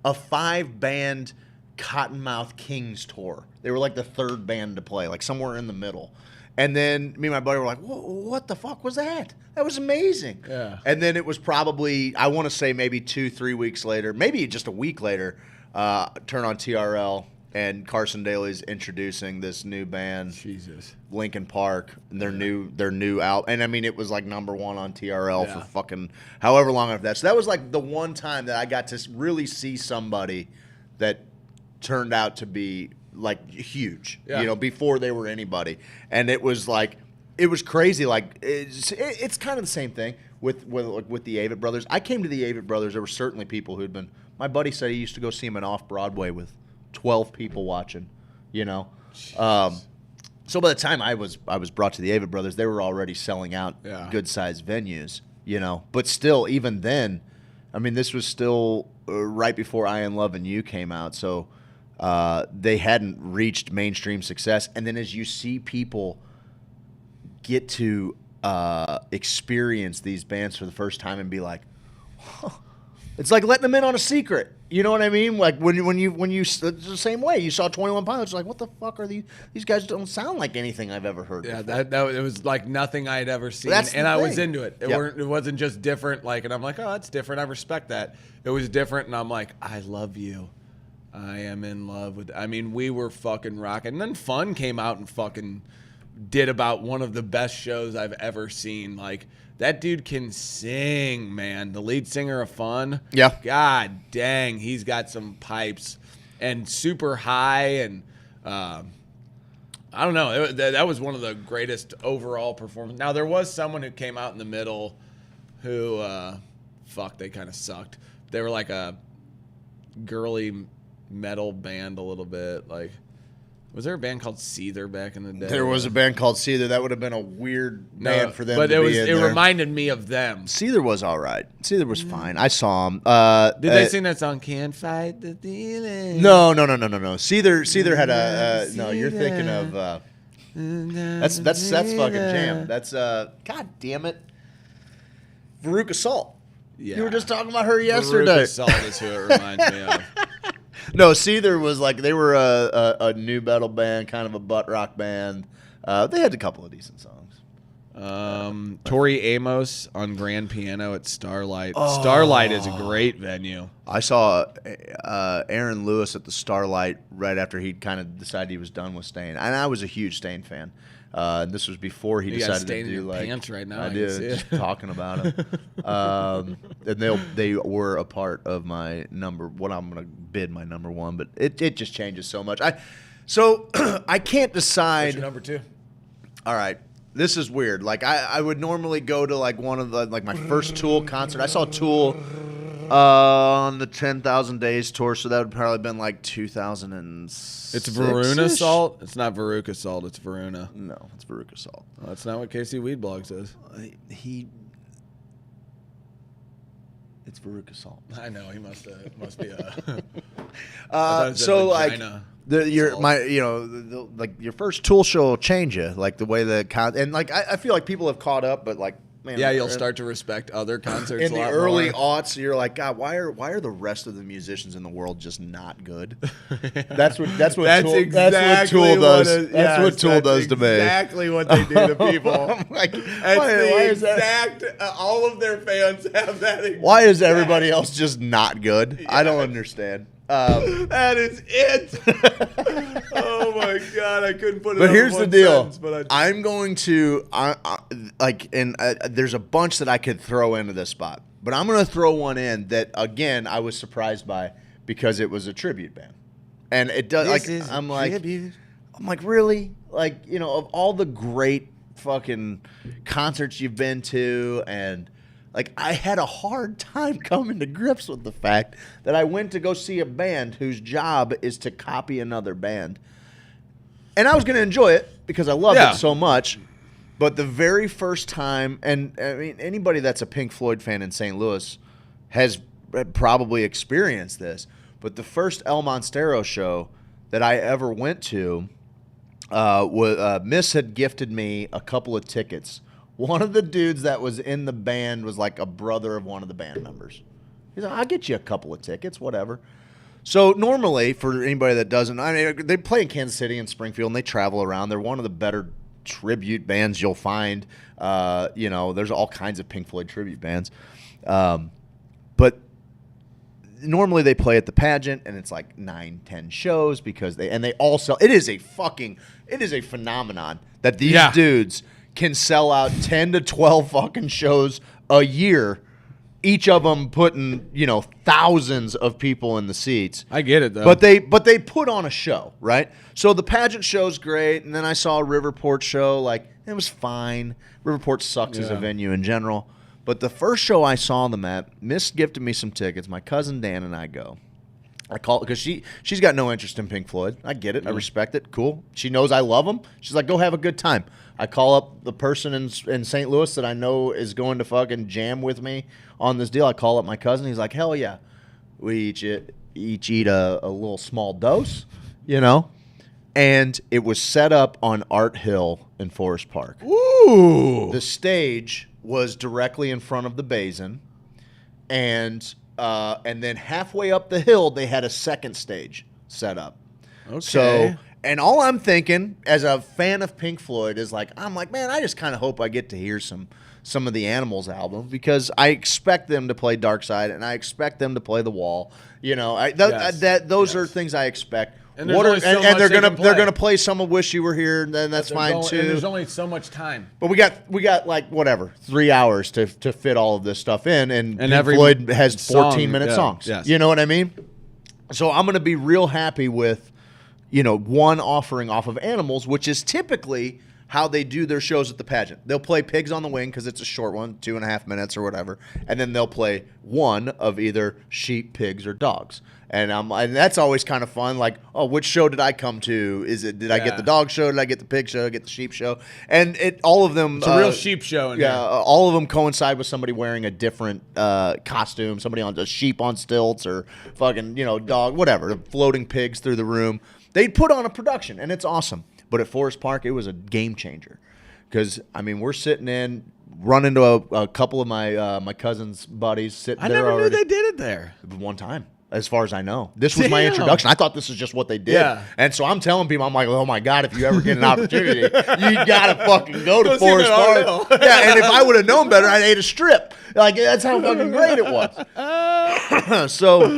5-band Cottonmouth Kings tour. They were like the third band to play, like somewhere in the middle. And then me and my buddy were like, what the fuck was that? That was amazing. Yeah. And then it was probably, I want to say maybe 2-3 weeks later, maybe just a week later, turn on TRL, and Carson Daly's introducing this new band, Jesus. Linkin Park, and their new album. And I mean, it was like #1 on TRL Yeah. for fucking however long after that. So that was like the one time that I got to really see somebody that turned out to be like huge, Yeah. before they were anybody. And it was like, it was crazy. Like it's kind of the same thing with the Avett Brothers. I came to the Avett Brothers. There were certainly people who'd been. My buddy said he used to go see them off Broadway with 12 people watching. You know, so by the time I was brought to the Avett Brothers, they were already selling out good sized venues. You know, but still, even then, I mean, this was still right before I Am Loving You came out, so they hadn't reached mainstream success. And then as you see people get to experience these bands for the first time and be like, huh, it's like letting them in on a secret. You know what I mean? Like when you it's the same way. You saw 21 Pilots, like what the fuck are these guys? Don't sound like anything I've ever heard. Yeah, before. that it was like nothing I'd ever seen, and I was into it. It wasn't just different. Like, and I'm like, oh, that's different. I respect that. It was different, and I'm like, I love you. I am in love with. I mean, we were fucking rocking. And then Fun came out and fucking did about one of the best shows I've ever seen. Like, that dude can sing, man. The lead singer of Fun. Yeah. God dang, he's got some pipes and super high. And I don't know. That was one of the greatest overall performances. Now, there was someone who came out in the middle who, they kind of sucked. They were like a girly metal band a little bit. Like, was there a band called Seether back in the day? There was a band called Seether. That would have been a weird band for them. But to be in it there. reminded me of them. Seether was all right. Seether was fine. I saw him. Did they sing that song? Can't fight the feeling. No. Seether had a. No, you're thinking of. That's fucking Jam. That's God damn it. Veruca Salt. Yeah. You were just talking about her yesterday. Veruca Salt is who it reminds me of. No, Seether was like they were a new metal band, kind of a butt rock band. They had a couple of decent songs. Tori Amos on grand piano at Starlight. Starlight is a great venue. I saw Aaron Lewis at the Starlight right after he'd kind of decided he was done with Stain, and I was a huge Stain fan. This was before he decided to do like pants right now. I did just talking about him. And they were a part of my what I'm gonna bid my number one, but it just changes so much. I can't decide. What's your number two? All right. This is weird. Like I would normally go to like one of the my first Tool concert. I saw Tool on the 10,000 Days tour, so that would probably been like 2006. It's Veruna Salt. It's not Veruca Salt. It's Veruna. No, it's Veruca Salt. Well, that's not what Casey Weedblog says. It's Veruca Salt. I know he must be so like your first Tool show will change you, like the way and like I feel like people have caught up, but like man, you'll start to respect other concerts in a the lot early more. aughts. You're like, God, why are the rest of the musicians in the world just not good? That's what Tool does. That's what Tool does to me. Exactly what they do to people. I'm like, why is that? All of their fans have that. Why is everybody else just not good? Yeah. I don't understand. That is it. Oh my God, I couldn't put it. But here's the deal. Sentence, I'm going to there's a bunch that I could throw into this spot, but I'm going to throw one in that again I was surprised by because it was a tribute band, and it does. I'm like really, like of all the great fucking concerts you've been to and. Like, I had a hard time coming to grips with the fact that I went to go see a band whose job is to copy another band. And I was going to enjoy it because I loved it so much. But the very first time, and I mean, anybody that's a Pink Floyd fan in St. Louis has probably experienced this. But the first El Monstero show that I ever went to, Miss had gifted me a couple of tickets. One of the dudes that was in the band was like a brother of one of the band members. He's like, I'll get you a couple of tickets, whatever. So normally, for anybody that doesn't, I mean, they play in Kansas City and Springfield, and they travel around. They're one of the better tribute bands you'll find. There's all kinds of Pink Floyd tribute bands. But normally they play at the Pageant, and it's like 9-10 shows because they all sell. It is a phenomenon that these dudes can sell out 10 to 12 fucking shows a year, each of them putting, thousands of people in the seats. I get it, though. But they put on a show, right? So the Pageant show's great, and then I saw a Riverport show. Like, It was fine. Riverport sucks as a venue in general. But the first show I saw them at, Miss gifted me some tickets. My cousin Dan and I go. I call because she's got no interest in Pink Floyd. I get it. I respect it. Cool. She knows I love them. She's like, go have a good time. I call up the person in St. Louis that I know is going to fucking jam with me on this deal. I call up my cousin. He's like, hell yeah. We each eat a little small dose, you know. And it was set up on Art Hill in Forest Park. Ooh. The stage was directly in front of the basin, and then halfway up the hill, they had a second stage set up. Okay. So, and all I'm thinking as a fan of Pink Floyd is like, I'm like, man, I just kind of hope I get to hear some of the Animals album because I expect them to play Dark Side and I expect them to play The Wall. You know, those are things I expect. And they're gonna play some of Wish You Were Here, and then that's fine too. And there's only so much time. But we got like whatever 3 hours to fit all of this stuff in, and Pink every Floyd has song, 14-minute songs. Yes. You know what I mean? So I'm gonna be real happy with, one offering off of Animals, which is typically how they do their shows at the pageant. They'll play Pigs on the Wing because it's a short one, 2.5 minutes or whatever, and then they'll play one of either sheep, pigs, or dogs. And that's always kind of fun. Like, oh, which show did I come to? Did I get the dog show? Did I get the pig show? Did I get the sheep show? And all of them. It's a real sheep show. In here. All of them coincide with somebody wearing a different costume. Somebody on a sheep on stilts or fucking dog, whatever, floating pigs through the room. They put on a production, and it's awesome. But at Forest Park, it was a game changer because we're sitting in. Run into a couple of my cousin's buddies sitting there. I never already. knew they did it there. One time. As far as I know, this was my introduction. I thought this was just what they did, and so I'm telling people, I'm like, "Oh my god, if you ever get an opportunity, you gotta fucking go to Forest Park." Yeah, and if I would have known better, I'd ate a strip. Like that's how fucking great it was. So,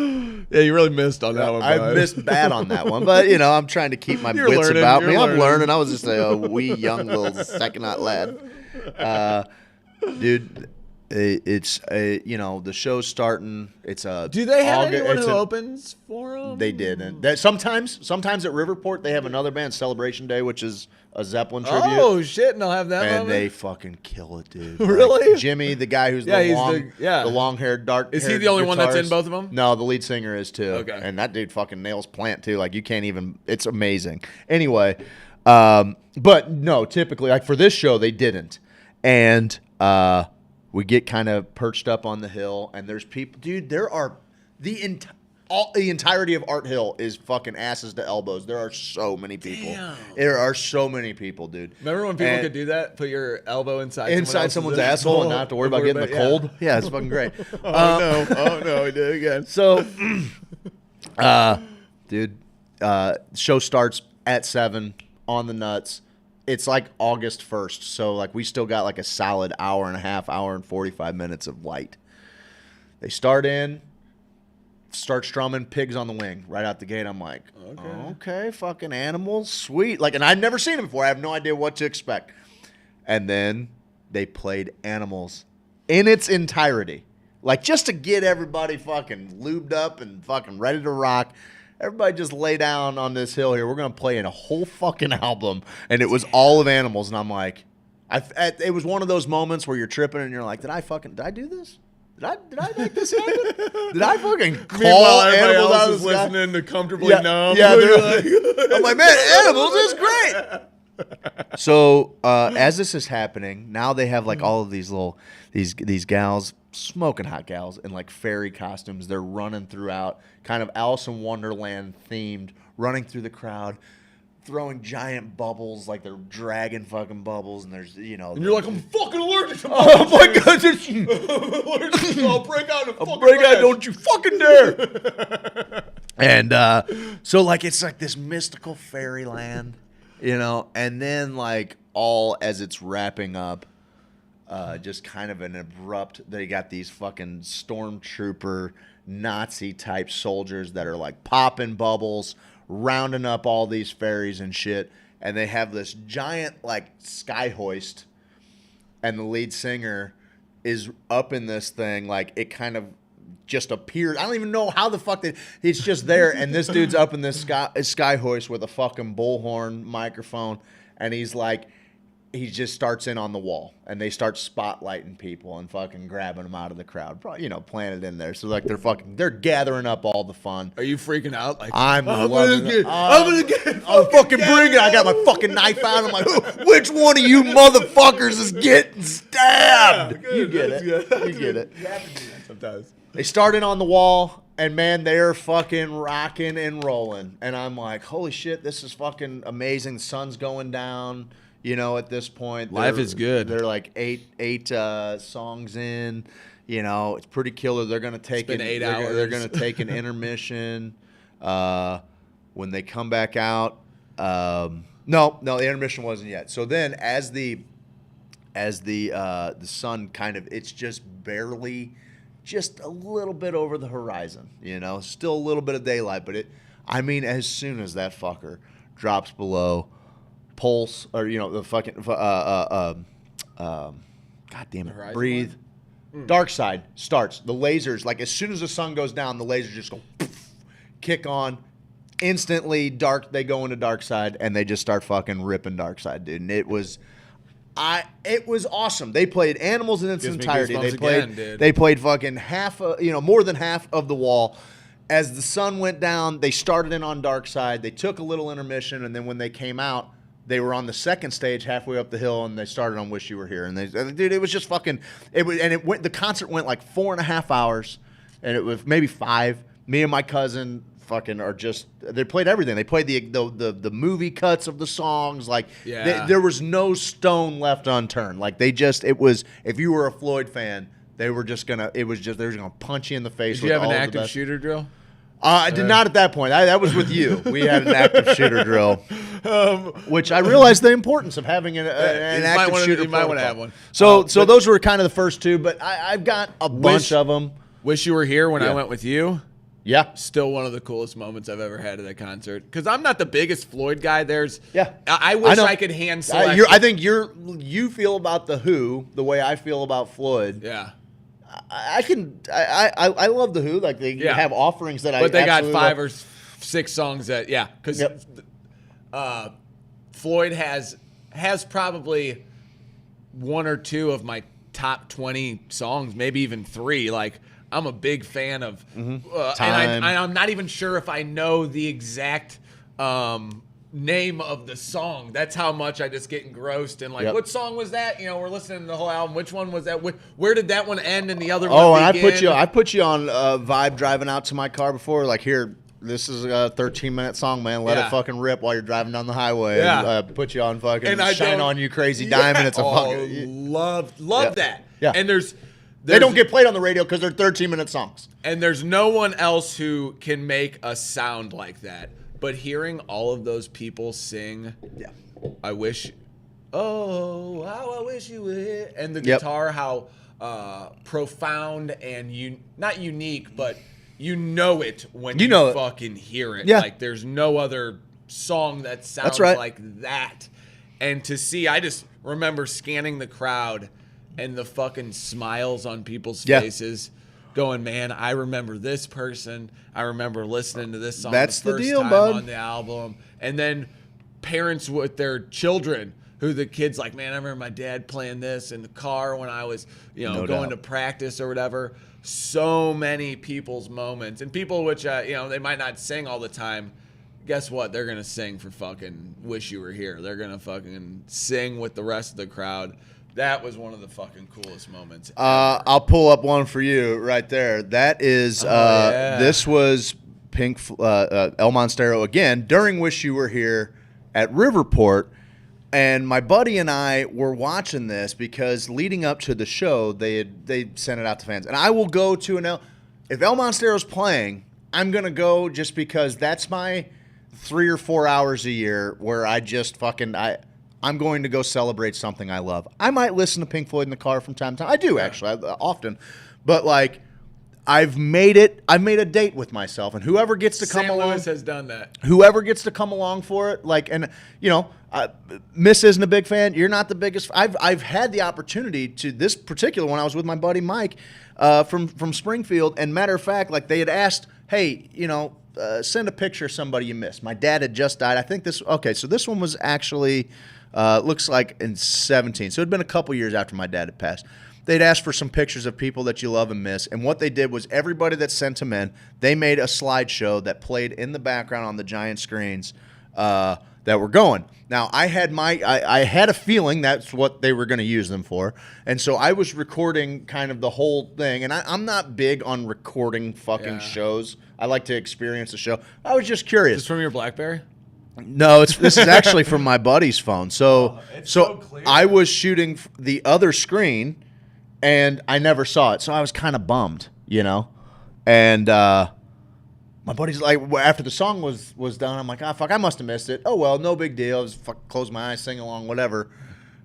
yeah, you really missed on that one. I missed bad on that one, but I'm trying to keep my wits about me. I'm learning. I was just a wee young little second-out lad, dude. It's the show's starting. It's a. Do they have anyone who opens for them? They did, and sometimes at Riverport they have another band, Celebration Day, which is a Zeppelin tribute. Oh shit! And they'll have that. And moment? they fucking kill it, dude. Really? Like, Jimmy, the guy who's the long-haired, dark. Is he the only one that's in both of them? No, the lead singer is too. Okay. And that dude fucking nails Plant too. Like you can't even. It's amazing. Anyway, but no, typically like for this show they didn't, and we get kind of perched up on the hill, and there's people. Dude, there are the entirety of Art Hill is fucking asses to elbows. There are so many people. Damn. There are so many people, dude. Remember when people could do that? Put your elbow inside someone's asshole and not have to worry about getting the cold? Yeah, it's fucking great. Oh no, we did it again. So, dude, show starts at 7 on the nuts. It's like August 1st, so like we still got like a solid hour and 45 minutes of light. They start strumming Pigs on the Wing right out the gate. I'm like, okay, fucking Animals, sweet. Like, and I'd never seen them before. I have no idea what to expect. And then they played Animals in its entirety, like just to get everybody fucking lubed up and fucking ready to rock. Everybody just lay down on this hill here. We're going to play in a whole fucking album. And it was all of Animals. And I'm like, it was one of those moments where you're tripping and you're like, did I do this? Did I make this happen? Did I fucking call Animals out of the sky? Listening to Comfortably Numb. Yeah, I'm like, man, Animals is great. So as this is happening, now they have like all of these these gals, smoking hot gals in like fairy costumes. They're running throughout, kind of Alice in Wonderland themed, running through the crowd, throwing giant bubbles, like they're dragging fucking bubbles, and there's And you're like, I'm fucking allergic to oh my god, I'll break out in a fucking break out, don't you fucking dare. And so like it's like this mystical fairyland, and then like all as it's wrapping up, just kind of an abrupt, they got these fucking stormtrooper Nazi type soldiers that are like popping bubbles, rounding up all these fairies and shit, and they have this giant like sky hoist, and the lead singer is up in this thing, like it kind of just appeared. I don't even know how the fuck it's just there, and this dude's up in this sky hoist with a fucking bullhorn microphone, and he's like he just starts in on the wall, and they start spotlighting people and fucking grabbing them out of the crowd, planted in there. So like they're gathering up all the fun. Are you freaking out? Like I'm loving it. I'm gonna get. I'll fucking bring it. I got my fucking knife out. I'm like, which one of you motherfuckers is getting stabbed? You get it. You get it. You have to do that sometimes. They started on the wall, and man, they're fucking rocking and rolling. And I'm like, holy shit, this is fucking amazing. The sun's going down. At this point, life is good. They're like eight songs in. It's pretty killer. They're gonna take been 8 hours. They're gonna take an intermission. When they come back out, no, the intermission wasn't yet. So then, as the sun kind of, it's just barely, just a little bit over the horizon. Still a little bit of daylight, but as soon as that fucker drops below. Pulse, or the fucking god damn it, Horizon breathe. Dark Side starts. The lasers, like as soon as the sun goes down, the lasers just go poof, kick on. Instantly, they go into Dark Side, and they just start fucking ripping Dark Side, dude. And it was awesome. They played Animals in its entirety. They played fucking more than half of the wall. As the sun went down, they started in on Dark Side. They took a little intermission, and then when they came out, they were on the second stage halfway up the hill, and they started on Wish You Were Here. And dude, it was just fucking. The concert went like 4.5 hours, and it was maybe 5. Me and my cousin fucking they played everything. They played the movie cuts of the songs. Like there was no stone left unturned. Like it was. If you were a Floyd fan, they were just gonna punch you in the face. Did you have an active shooter drill? I did not at that point. That was with you. We had an active shooter drill, which I realized the importance of having an active shooter. You might want to have one. So those were kind of the first two, but I've got a bunch of them. Wish You Were Here when I went with you. Yeah, still one of the coolest moments I've ever had at that concert. Because I'm not the biggest Floyd guy. I wish I could hand select. I think you feel about the Who the way I feel about Floyd. Yeah. I love the Who. Like they have offerings that but they got 5 or 6 songs that because Floyd has probably 1 or 2 of my top 20 songs, maybe even 3. Like I'm a big fan of, and I'm not even sure if I know the exact name of the song. That's how much I just get engrossed in what song was that? We're listening to the whole album. Which one was that? Where did that one end and the other one begin? I put you on Vibe driving out to my car before. Like here, this is a 13-minute song, man. Let it fucking rip while you're driving down the highway. Yeah. And, put you on fucking Shine On You Crazy Diamond. It's a fucking love that. Yeah. And they don't get played on the radio because they're 13-minute songs. And there's no one else who can make a sound like that. But hearing all of those people sing, I wish, oh, how I wish you were here. And the guitar, how profound and not unique, but it when you fucking hear it. Yeah. Like there's no other song that sounds like that. And to see, I just remember scanning the crowd and the fucking smiles on people's faces. Going, man, I remember this person. I remember listening to this song the first time on the album. And then parents with their children, who the kid's like, man, I remember my dad playing this in the car when I was, going to practice or whatever. So many people's moments. And people which, they might not sing all the time. Guess what? They're going to sing for fucking Wish You Were Here. They're going to fucking sing with the rest of the crowd. That was one of the fucking coolest moments. I'll pull up one for you right there. That is, this was El Monstero again during Wish You Were Here at Riverport. And my buddy and I were watching this because leading up to the show, they sent it out to fans. And I will go to if El Monstero's playing, I'm going to go just because that's my 3 or 4 hours a year where I just I'm going to go celebrate something I love. I might listen to Pink Floyd in the car from time to time. I do, actually, often. But, I've made a date with myself. And whoever gets to come along. St. Louis has done that. Whoever gets to come along for it. Miss isn't a big fan. You're not the biggest. I've had the opportunity to, this particular one, I was with my buddy Mike from Springfield. And matter of fact, they had asked, hey, send a picture of somebody you missed. My dad had just died. I think this. Okay, so this one was actually looks like in 17. So it had been a couple years after my dad had passed. They'd asked for some pictures of people that you love and miss, and what they did was everybody that sent them in, they made a slideshow that played in the background on the giant screens that were going. Now, I had a feeling that's what they were going to use them for, and so I was recording kind of the whole thing, and I'm not big on recording fucking shows. I like to experience the show. I was just curious. Is this from your BlackBerry? No, this is actually from my buddy's phone. So, so clear. I was shooting the other screen, and I never saw it. So I was kind of bummed, you know. And my buddy's like, after the song was done, I'm like, fuck, I must have missed it. Oh well, no big deal. Just close my eyes, sing along, whatever.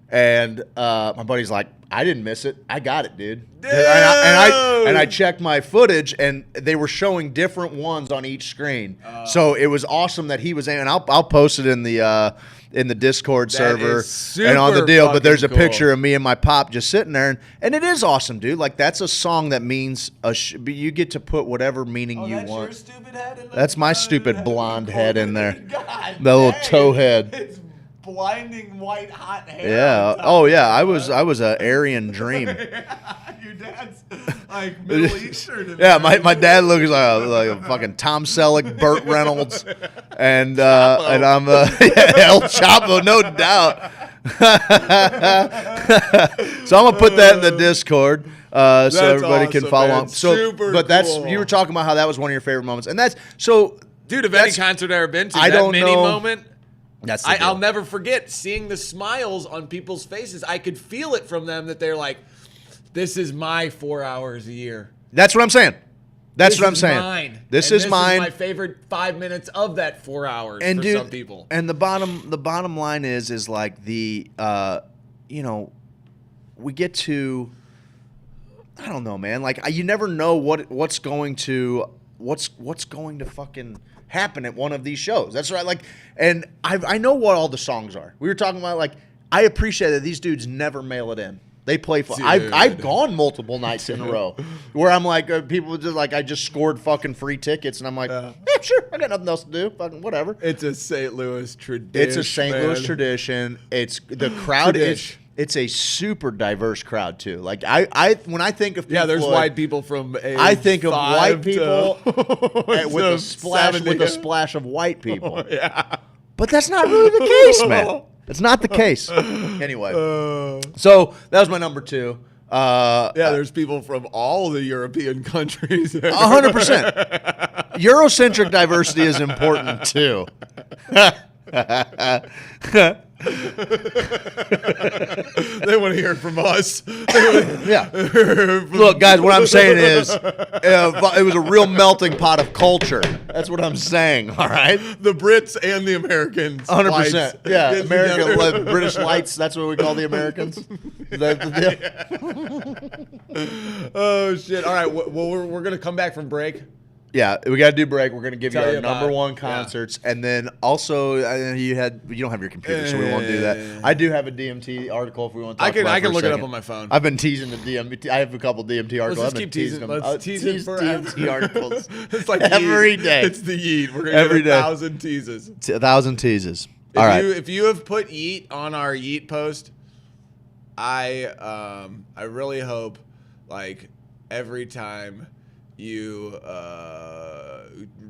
And my buddy's like, I didn't miss it. I got it, dude. And I checked my footage, and they were showing different ones on each screen. So it was awesome that he was in. And I'll post it in the Discord server and on the deal. But there's a picture of me and my pop just sitting there, and it is awesome, dude. Like that's a song that means you get to put whatever meaning you want. Your stupid head in there? That's my stupid blonde head in there. God, the little toe head. It's blinding white hot hair. Yeah. Oh yeah. I was a Aryan dream. Your dad's like Middle Eastern. Yeah. My dad looks like a fucking Tom Selleck, Burt Reynolds, and I'm El Chapo, no doubt. So I'm gonna put that in the Discord so everybody can follow along. So, but that's you were talking about how that was one of your favorite moments, and that's so. Dude, of any concert I've ever been to, I that don't mini know. moment. That's I'll never forget seeing the smiles on people's faces. I could feel it from them that they're like, "This is my 4 hours a year." That's what I'm saying. That's what I'm saying. Mine. This is mine. This is my favorite 5 minutes of that 4 hours for some people. And the bottom line is like the we get to, I don't know, man. Like you never know what's going to fucking happen at one of these shows. That's right. Like, and I know what all the songs are. We were talking about, like, I appreciate that these dudes never mail it in. They play fun. I've gone multiple nights in a row where I'm like, people just like, I just scored fucking free tickets, and I'm like, yeah, sure, I got nothing else to do. Fucking whatever. It's a St. Louis tradition. It's a St. Louis tradition. It's the crowd is. It's a super diverse crowd too. Like when I think of Pink there's Floyd, white people from age I think of white people with a 70. splash of white people. Yeah, but that's not really the case, man. That's not the case. Anyway, so that was my number 2. There's people from all the European countries. 100%. Eurocentric diversity is important too. They want to hear from us. Yeah. Look, guys, what I'm saying is it was a real melting pot of culture. That's what I'm saying, all right? The Brits and the Americans. 100%. Yeah, American British lights, that's what we call the Americans. Oh, shit. All right, well, we're going to come back from break. Yeah, we got to do break. We're going to give you Tell our you number about- 1 concerts, and then also you don't have your computer, so we won't do that. I do have a DMT article if we want to talk about it. I can for a look it up second. on my phone. I've been teasing the DMT. I have a couple DMT articles. Let's I've been keep teasing. them. Let's tease it forever. DMT articles. It's like every yeet. day. It's the yeet. We're going Every to get day. 1,000 teases. 1,000 teases. All right. If you have put yeet on our yeet post, I really hope, like, every time you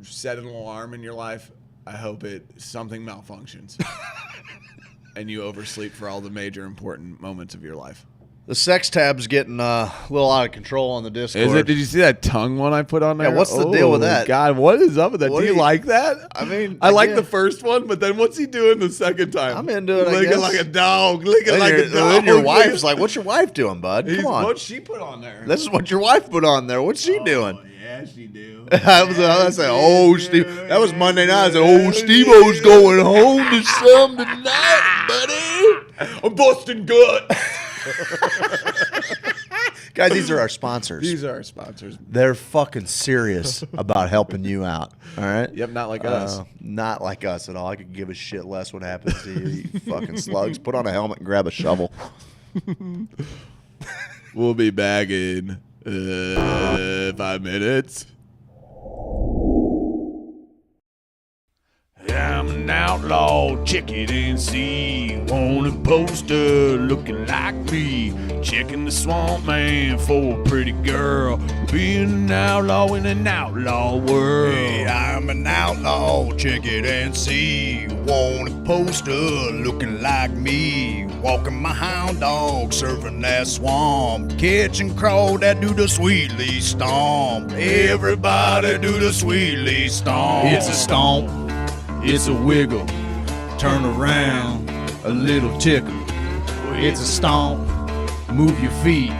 set an alarm in your life, I hope something malfunctions and you oversleep for all the major important moments of your life. The sex tab's getting a little out of control on the Discord. Is it? Did you see that tongue one I put on there? Yeah, what's the deal with that? God, what is up with that? What Do do you you- like that? I mean, I like yeah. the first one, but then what's he doing the second time? I'm into it, I Licking guess. like a dog. Licking Then like a dog. then your wife's like, what's your wife doing, bud? Come on. What's she put on there? This is what your wife put on there. What's she doing? Yeah, she do. I said, oh, Steve. That was Monday night. I said, oh, Steve-O's going home to some tonight, buddy. I'm busting gut. Guys, these are our sponsors. These are our sponsors. They're fucking serious about helping you out. All right? Yep, not like us. Not like us at all. I could give a shit less what happens to you, you fucking slugs. Put on a helmet and grab a shovel. We'll be back in 5 minutes. I'm an outlaw, check it and see. Wanted poster looking like me. Checking the swamp man for a pretty girl. Being an outlaw in an outlaw world. Hey, I'm an outlaw, check it and see. Wanted poster looking like me. Walking my hound dog, surfing that swamp. Catching crow that do the sweetly stomp. Everybody do the sweetly stomp. It's a stomp, it's a wiggle, turn around, a little tickle. It's a stomp, move your feet,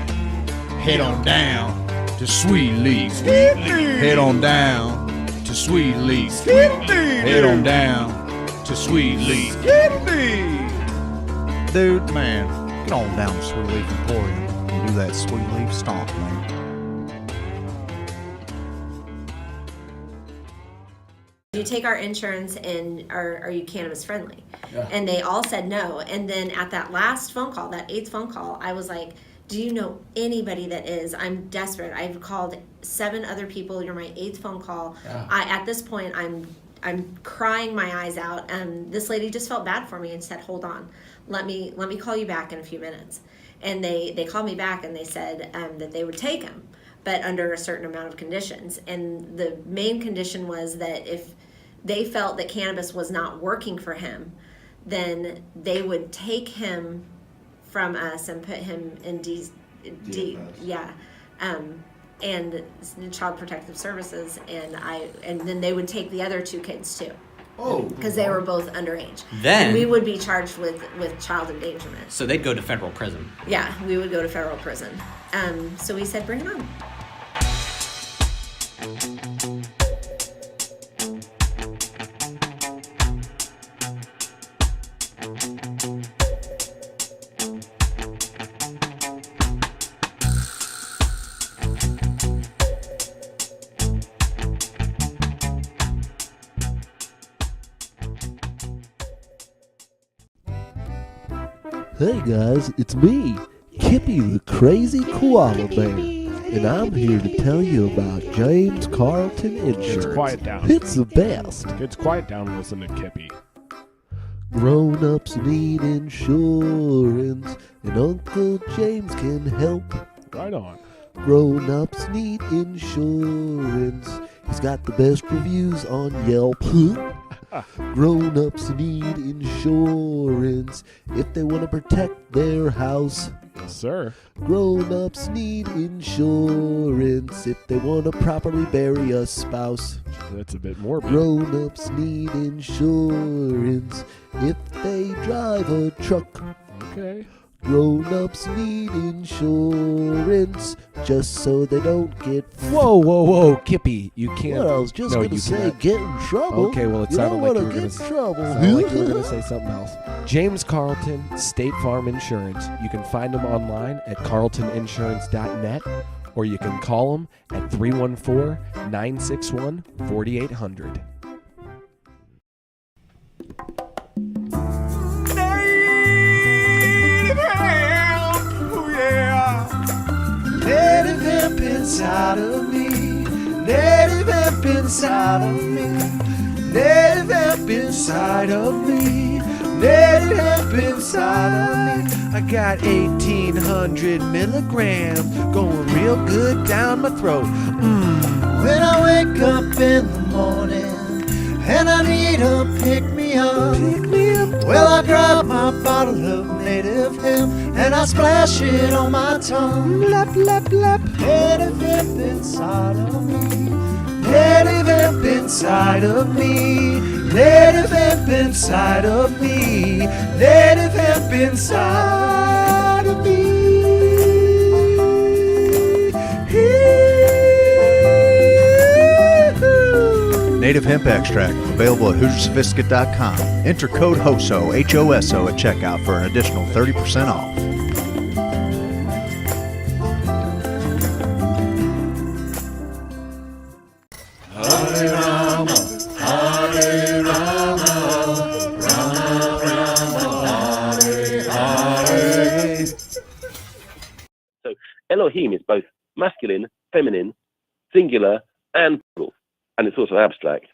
head on down to Sweet Leaf. Head on down to Sweet Leaf. Head on down to Sweet Leaf. Dude, man, get on down to Sweet Leaf Emporium and do that Sweet Leaf stomp, man. You take our insurance and are you cannabis friendly? Yeah. And they all said no. And then at that last phone call, that 8th phone call, I was like, do you know anybody that is? I'm desperate. I've called 7 other people. You're my 8th phone call. Yeah. At this point, I'm crying my eyes out. And this lady just felt bad for me and said, hold on, let me call you back in a few minutes. And they called me back and they said that they would take him, but under a certain amount of conditions. And the main condition was that if they felt that cannabis was not working for him, then they would take him from us and put him in and Child Protective Services, and then they would take the other 2 kids too. Oh, because they were both underage. Then and we would be charged with child endangerment. So they'd go to federal prison. Yeah, we would go to federal prison. So we said, bring him on. Hey guys, it's me, Kippy the Crazy Koala Bear, and I'm here to tell you about James Carlton Insurance. Kids, quiet down. It's the best. Kids, quiet down and listen to Kippy. Grown-ups need insurance, and Uncle James can help. Right on. Grown-ups need insurance. He's got the best reviews on Yelp. Grown-ups need insurance if they want to protect their house. Yes, sir. Grown-ups need insurance if they want to properly bury a spouse. That's a bit morbid. Grown-ups need insurance if they drive a truck. Okay. Grown-ups need insurance just so they don't get... Whoa, Kippy, you can't... Well, I was just going to say cannot. get in trouble. Okay, well, it you sounded don't like want you were to going get to in trouble. like you were going to say something else. James Carlton, State Farm Insurance. You can find him online at carltoninsurance.net, or you can call him at 314-961-4800. Native hemp inside of me. Native hemp inside of me. Native hemp inside of me. Native hemp inside of me. I got 1,800 milligrams going real good down my throat. When I wake up in the morning and I need a pick-me-up, well, I grab my bottle of native hemp and I splash it on my tongue. Lap, lap, lap. Native hemp inside of me. Native hemp inside of me. Native hemp inside of me. Native hemp inside of me. Native hemp extract available at HoosierSophisticate.com. Enter code HOSO, H-O-S-O at checkout for an additional 30% off. So Elohim is both masculine, feminine, singular, and plural, and it's also abstract.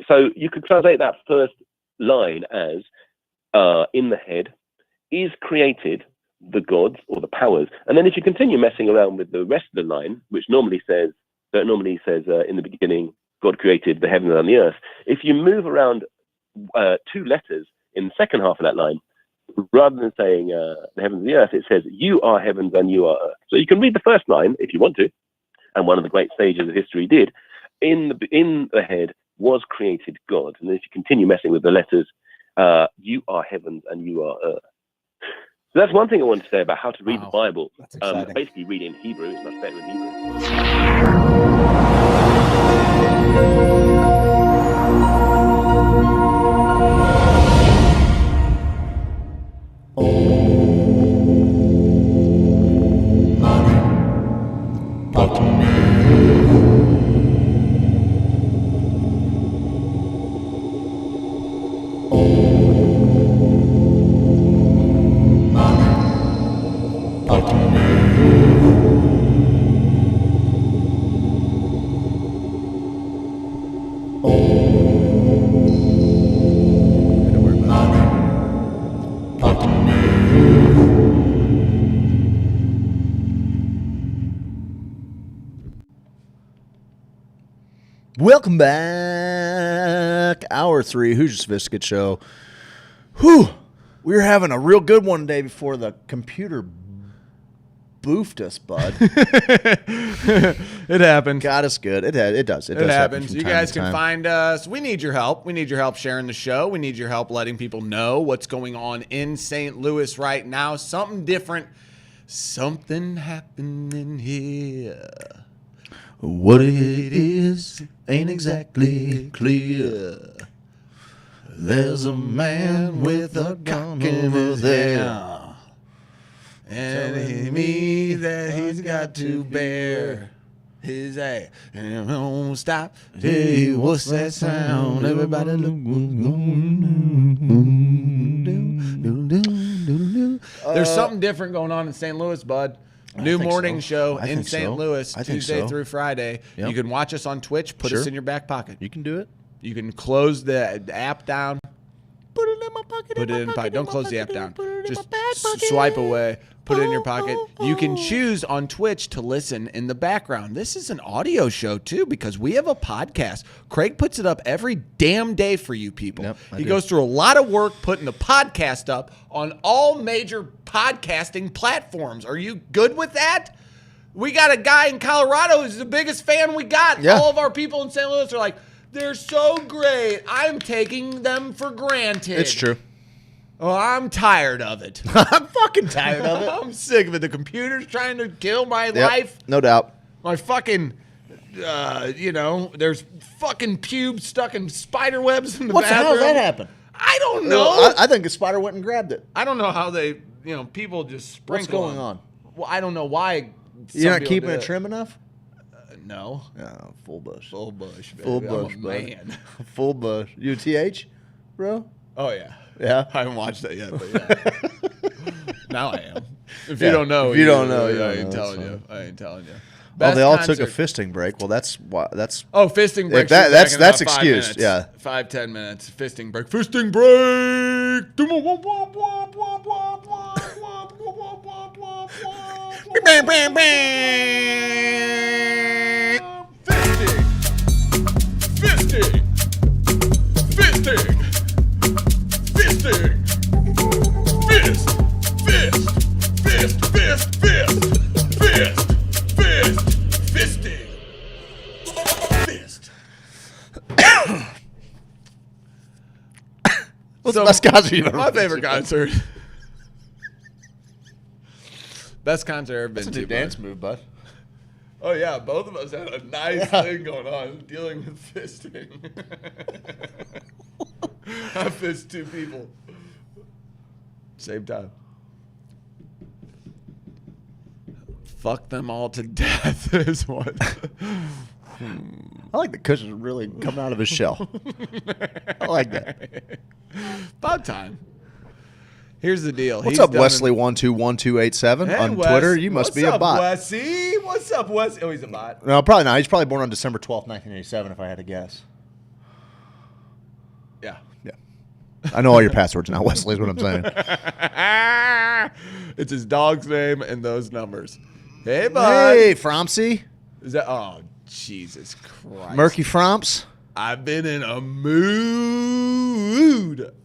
So you could translate that first line as in the head is created the gods or the powers. And then if you continue messing around with the rest of the line, which normally says in the beginning, God created the heavens and the earth. If you move around 2 letters in the second half of that line, rather than saying the heavens and the earth, it says you are heavens and you are earth. So you can read the first line if you want to, and one of the great sages of history did. In the head was created God. And then if you continue messing with the letters, you are heavens and you are earth. So that's one thing I wanted to say about how to read the Bible. That's exciting. Basically, read in Hebrew. It's much better in Hebrew. Welcome back. Hour 3, Hoosier Sophisticate Show. Whew. We were having a real good one today before the computer boofed us, bud. It happened. Got us good. It does. It It does happen happens. from You time guys to can time. find us. We need your help. We need your help sharing the show. We need your help letting people know what's going on in St. Louis right now. Something different. Something happening here. What it is ain't exactly clear. There's a man with a gun over there. And it means that he's got to bear his ass. And won't stop. Hey, what's that sound? Everybody look. There's something different going on in St. Louis, bud. New think morning so. show I in think St. so. Louis, I think Tuesday so. through Friday. Yep. You can watch us on Twitch. Put Sure. us in your back pocket. You can do it. You can close the app down. Put it in my pocket. Put it in pocket. Don't close the app down. Just swipe away. Put it in your pocket. You can choose on Twitch to listen in the background. This is an audio show too because we have a podcast. Craig puts it up every damn day for you people. Yep, I he do. goes through a lot of work putting the podcast up on all major podcasting platforms. Are you good with that? We got a guy in Colorado who's the biggest fan we got. Yeah. All of our people in St. Louis are like, they're so great. I'm taking them for granted. It's true. Oh, I'm tired of it. I'm fucking tired of it. I'm sick of it. The computer's trying to kill my life. No doubt. My fucking, there's fucking pubes stuck in spider webs in the What the bathroom. hell that happen? I don't know. I think a spider went and grabbed it. I don't know how they, people just sprinkle. What's going them. on? Well, I don't know why. You're not some people keeping do it trim enough? No. Oh, full bush. Full bush, baby. Full I'm bush, a bud. man. Full bush. You a TH, bro? Oh, yeah. Yeah. I haven't watched that yet, but yeah. Now I am. If Yeah, you don't know, if you don't know, you I don't ain't know, telling it's you. I ain't telling you. Oh, Best they all concert- took a fisting break. Well, that's why. That's fisting break. that's excused. Yeah. 5-10 minutes. Fisting break. Fisting break. Bang, bang, bang. Fisting. Fisting. Fisting. Fist. Fist. Fist. Fist. Fist. Fist. Fist. Fisting. Fist. What's the best concert you've ever My been to? favorite concert. Best concert I've ever been That's a to. new dance bud. move, bud. Oh yeah, both of us had a nice thing going on dealing with fisting. I fist 2 people. Same time. Fuck them all to death is what. I like the cushion really coming out of his shell. I like that. About time. Here's the deal. What's He's up, done Wesley121287 Hey, on Wes. Twitter? You must What's be a up, bot. Wesy? What's up, Wes? Oh, he's a bot. No, probably not. He's probably born on December 12th, 1987, if I had to guess. I know all your passwords now, Wesley, is what I'm saying. It's his dog's name and those numbers. Hey, bud. Hey, Fromsy. Is that? Oh, Jesus Christ. Murky Fromps. I've been in a mood.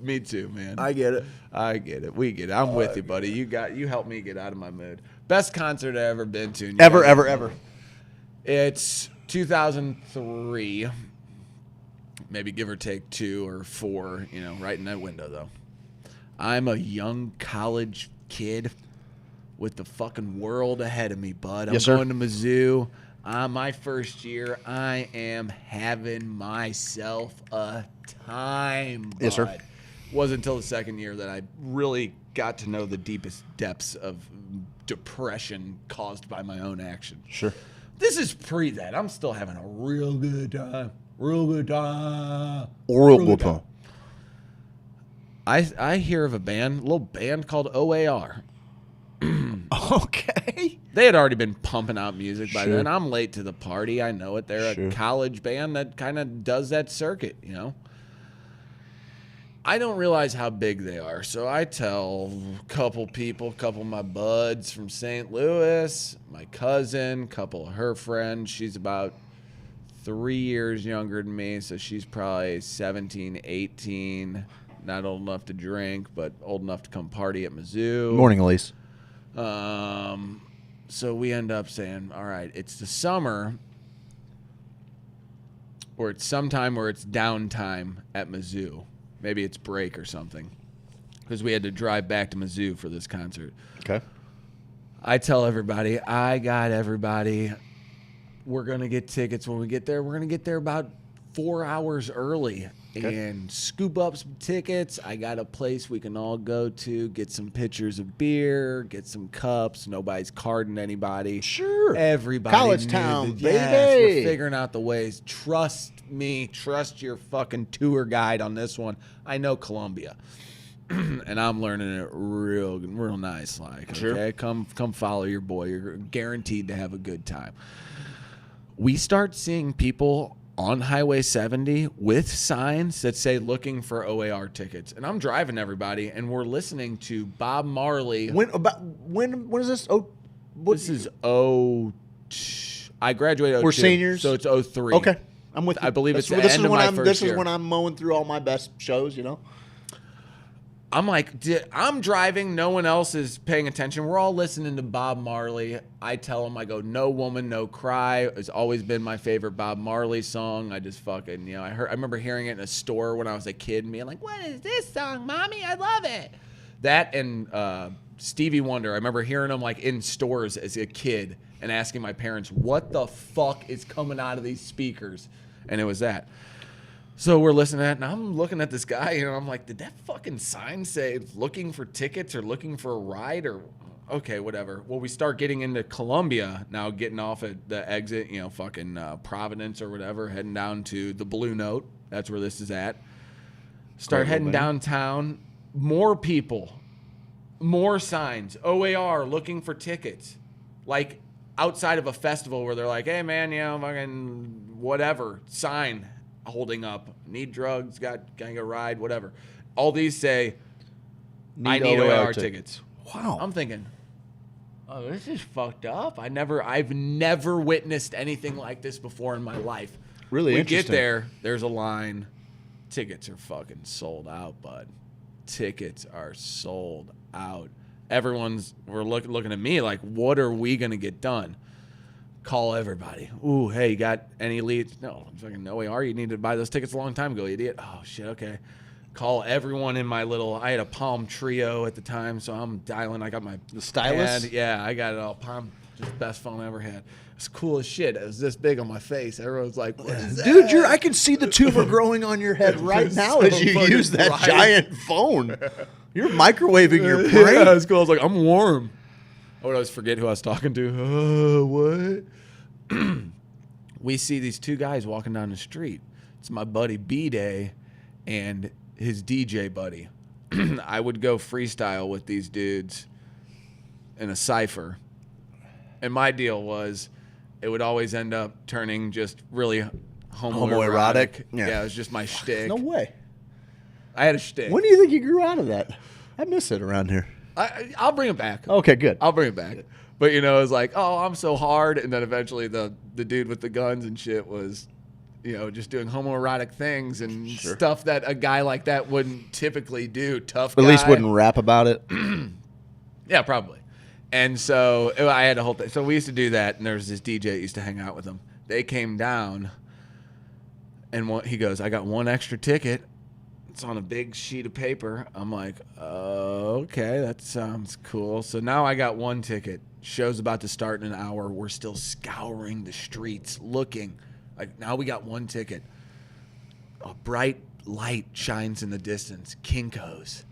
Me too, man. I get it. I get it. We get it. I'm with you, buddy. You helped me get out of my mood. Best concert I've ever been to. Ever. It's 2003. Maybe give or take 2 or 4, right in that window, though. I'm a young college kid with the fucking world ahead of me, bud. I'm going to Mizzou. My first year, I am having myself a time, bud. Yes, sir. Wasn't until the second year that I really got to know the deepest depths of depression caused by my own action. Sure. This is pre that. I'm still having a real good time. Real good time. I hear of a little band called OAR. Okay. They had already been pumping out music by then. I'm late to the party. I know it. They're a college band that kind of does that circuit, I don't realize how big they are, so I tell a couple of my buds from St. Louis, my cousin, a couple of her friends. She's about 3 years younger than me, so she's probably 17, 18, not old enough to drink, but old enough to come party at Mizzou. Morning, Elise. So we end up saying, all right, it's the summer, or it's sometime where it's downtime at Mizzou. Maybe it's break or something, because we had to drive back to Mizzou for this concert. Okay. I tell everybody, I got everybody. We're going to get tickets when we get there. We're going to get there about 4 hours early and scoop up some tickets. I got a place we can all go to, get some pitchers of beer, get some cups. Nobody's carding anybody. Sure. Everybody. College town, baby. Yes, we're figuring out the ways. Trust me. Trust your fucking tour guide on this one. I know Columbia. And I'm learning it real nice. Like, okay, come follow your boy. You're guaranteed to have a good time. We start seeing people on Highway 70 with signs that say looking for OAR tickets. And I'm driving everybody, and we're listening to Bob Marley. When is this? This is I graduated 02. We're seniors? So it's 03. Okay. I'm with you. I believe it's the this end is of when my I'm first This year. is when I'm mowing through all my best shows, I'm like, I'm driving. No one else is paying attention. We're all listening to Bob Marley. I tell them, I go, No Woman, No Cry. It's always been my favorite Bob Marley song. I just fucking, I remember hearing it in a store when I was a kid and being like, what is this song, Mommy? I love it. That and Stevie Wonder. I remember hearing them like in stores as a kid and asking my parents, what the fuck is coming out of these speakers? And it was that. So we're listening to that, and I'm looking at this guy, and I'm like, did that fucking sign say looking for tickets or looking for a ride or okay, whatever. Well, we start getting into Columbia now, getting off at the exit, fucking Providence or whatever, heading down to the Blue Note. That's where this is at. Start heading downtown. More people, more signs. OAR looking for tickets. Like outside of a festival where they're like, hey, man, fucking whatever, sign holding up, need drugs, got a ride, whatever. All these say, I need OAR tickets. Wow. I'm thinking, oh, this is fucked up. I've never witnessed anything like this before in my life. Really we interesting. get there, there's a line. Tickets are fucking sold out, bud. Tickets are sold out. We're looking at me like, what are we going to get done? Call everybody. Ooh, hey, you got any leads? No, fucking no OAR. You needed to buy those tickets a long time ago, idiot. Oh, shit, okay. Call everyone in my I had a Palm Trio at the time, so I'm dialing. I got the stylus? pad. Yeah, I got it all. Palm, just best phone I ever had. It's cool as shit. It was this big on my face. Everyone's like, what is that? Dude, I can see the tumor growing on your head right now as you use that giant phone. You're microwaving your brain. Yeah, it's cool. I was like, I'm warm. I would always forget who I was talking to. Oh, what? We see these two guys walking down the street. It's my buddy B-Day and his DJ buddy. I would go freestyle with these dudes in a cypher. And my deal was it would always end up turning just really homoerotic. Yeah. Yeah, it was just my shtick. No way. I had a shtick. When do you think you grew out of that? I miss it around here. I'll bring it back. Okay, good. I'll bring it back. But it was like, oh, I'm so hard, and then eventually the dude with the guns and shit was, just doing homoerotic things and stuff that a guy like that wouldn't typically do. Tough guy. At least wouldn't rap about it. Yeah, probably. And so I had a whole thing. So we used to do that, and there was this DJ that used to hang out with them. They came down, and he goes, I got one extra ticket. It's on a big sheet of paper. I'm like, okay, that sounds cool. So now I got one ticket. Show's about to start in an hour. We're still scouring the streets looking. Like, now we got one ticket. A bright light shines in the distance. Kinko's.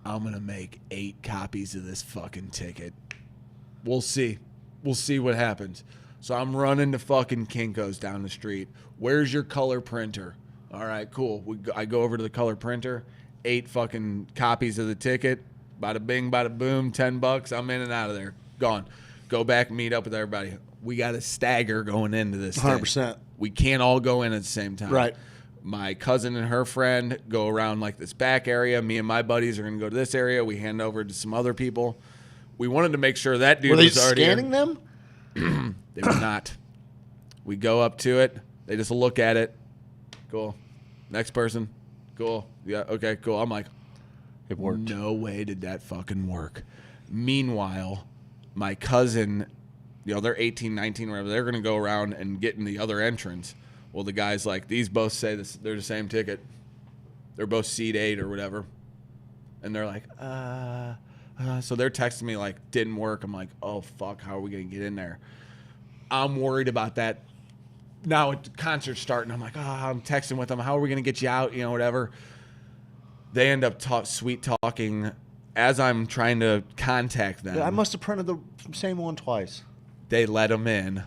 I'm going to make 8 copies of this fucking ticket. We'll see. We'll see what happens. So I'm running to fucking Kinko's down the street. Where's your color printer? All right, cool. I go over to the color printer. 8 fucking copies of the ticket. Bada bing, bada boom, $10. I'm in and out of there. Gone. Go back, meet up with everybody. We got a stagger going into this 100%. thing. We can't all go in at the same time. Right. My cousin and her friend go around like this back area. Me and my buddies are going to go to this area. We hand over to some other people. We wanted to make sure that dude was already scanning them? They were not. We go up to it. They just look at it. Cool. Next person. Cool. Yeah. Okay. Cool. I'm like, it worked. No way did that fucking work. Meanwhile, my cousin, they're 18, 19, whatever. They're going to go around and get in the other entrance. Well, the guy's like, these both say this, they're the same ticket. They're both seat 8 or whatever. And they're like, so they're texting me like, didn't work. I'm like, oh, fuck, how are we going to get in there? I'm worried about that. Now the concert's starting. I'm like, I'm texting with them. How are we going to get you out? Whatever. They end up sweet talking as I'm trying to contact them. I must have printed the same one twice. They let them in.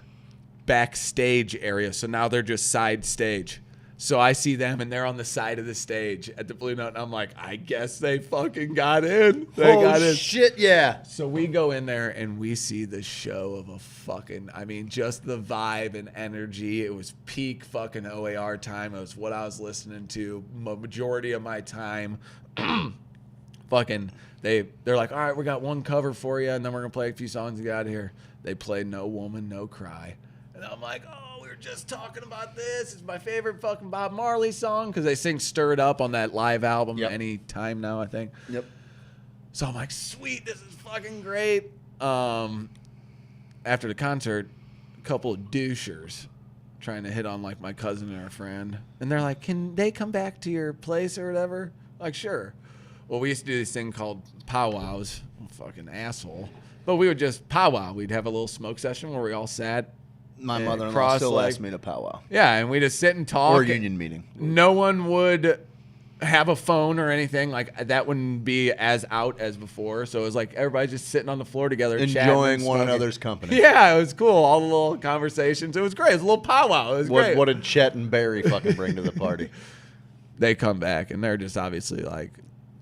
Backstage area, so now they're just side stage. So I see them and they're on the side of the stage at the Blue Note, and I'm like, I guess they fucking got in. They got in. Shit, yeah. So we go in there and we see the show of a fucking, just the vibe and energy. It was peak fucking OAR time. It was what I was listening to majority of my time. Fucking, they're like, all right, we got one cover for you, and then we're gonna play a few songs and get out of here. They played No Woman, No Cry. And I'm like, we were just talking about this. It's my favorite fucking Bob Marley song because they sing Stir It Up on that live album Any Time Now, I think. Yep. So I'm like, sweet, this is fucking great. After the concert, a couple of douchers trying to hit on like my cousin and her friend. And they're like, can they come back to your place or whatever? Like, sure. Well, we used to do this thing called powwows. Fucking asshole. But we would just powwow. We'd have a little smoke session where we all sat. My mother-in-law still asked me to powwow. Yeah, and we just sit and talk. Or union meeting. No one would have a phone or anything. Like, that wouldn't be as out as before. So it was like everybody just sitting on the floor together. Enjoying one another's company. Yeah, it was cool. All the little conversations. It was great. It was a little powwow. It was great. What did Chet and Barry fucking bring to the party? They come back, and they're just obviously like...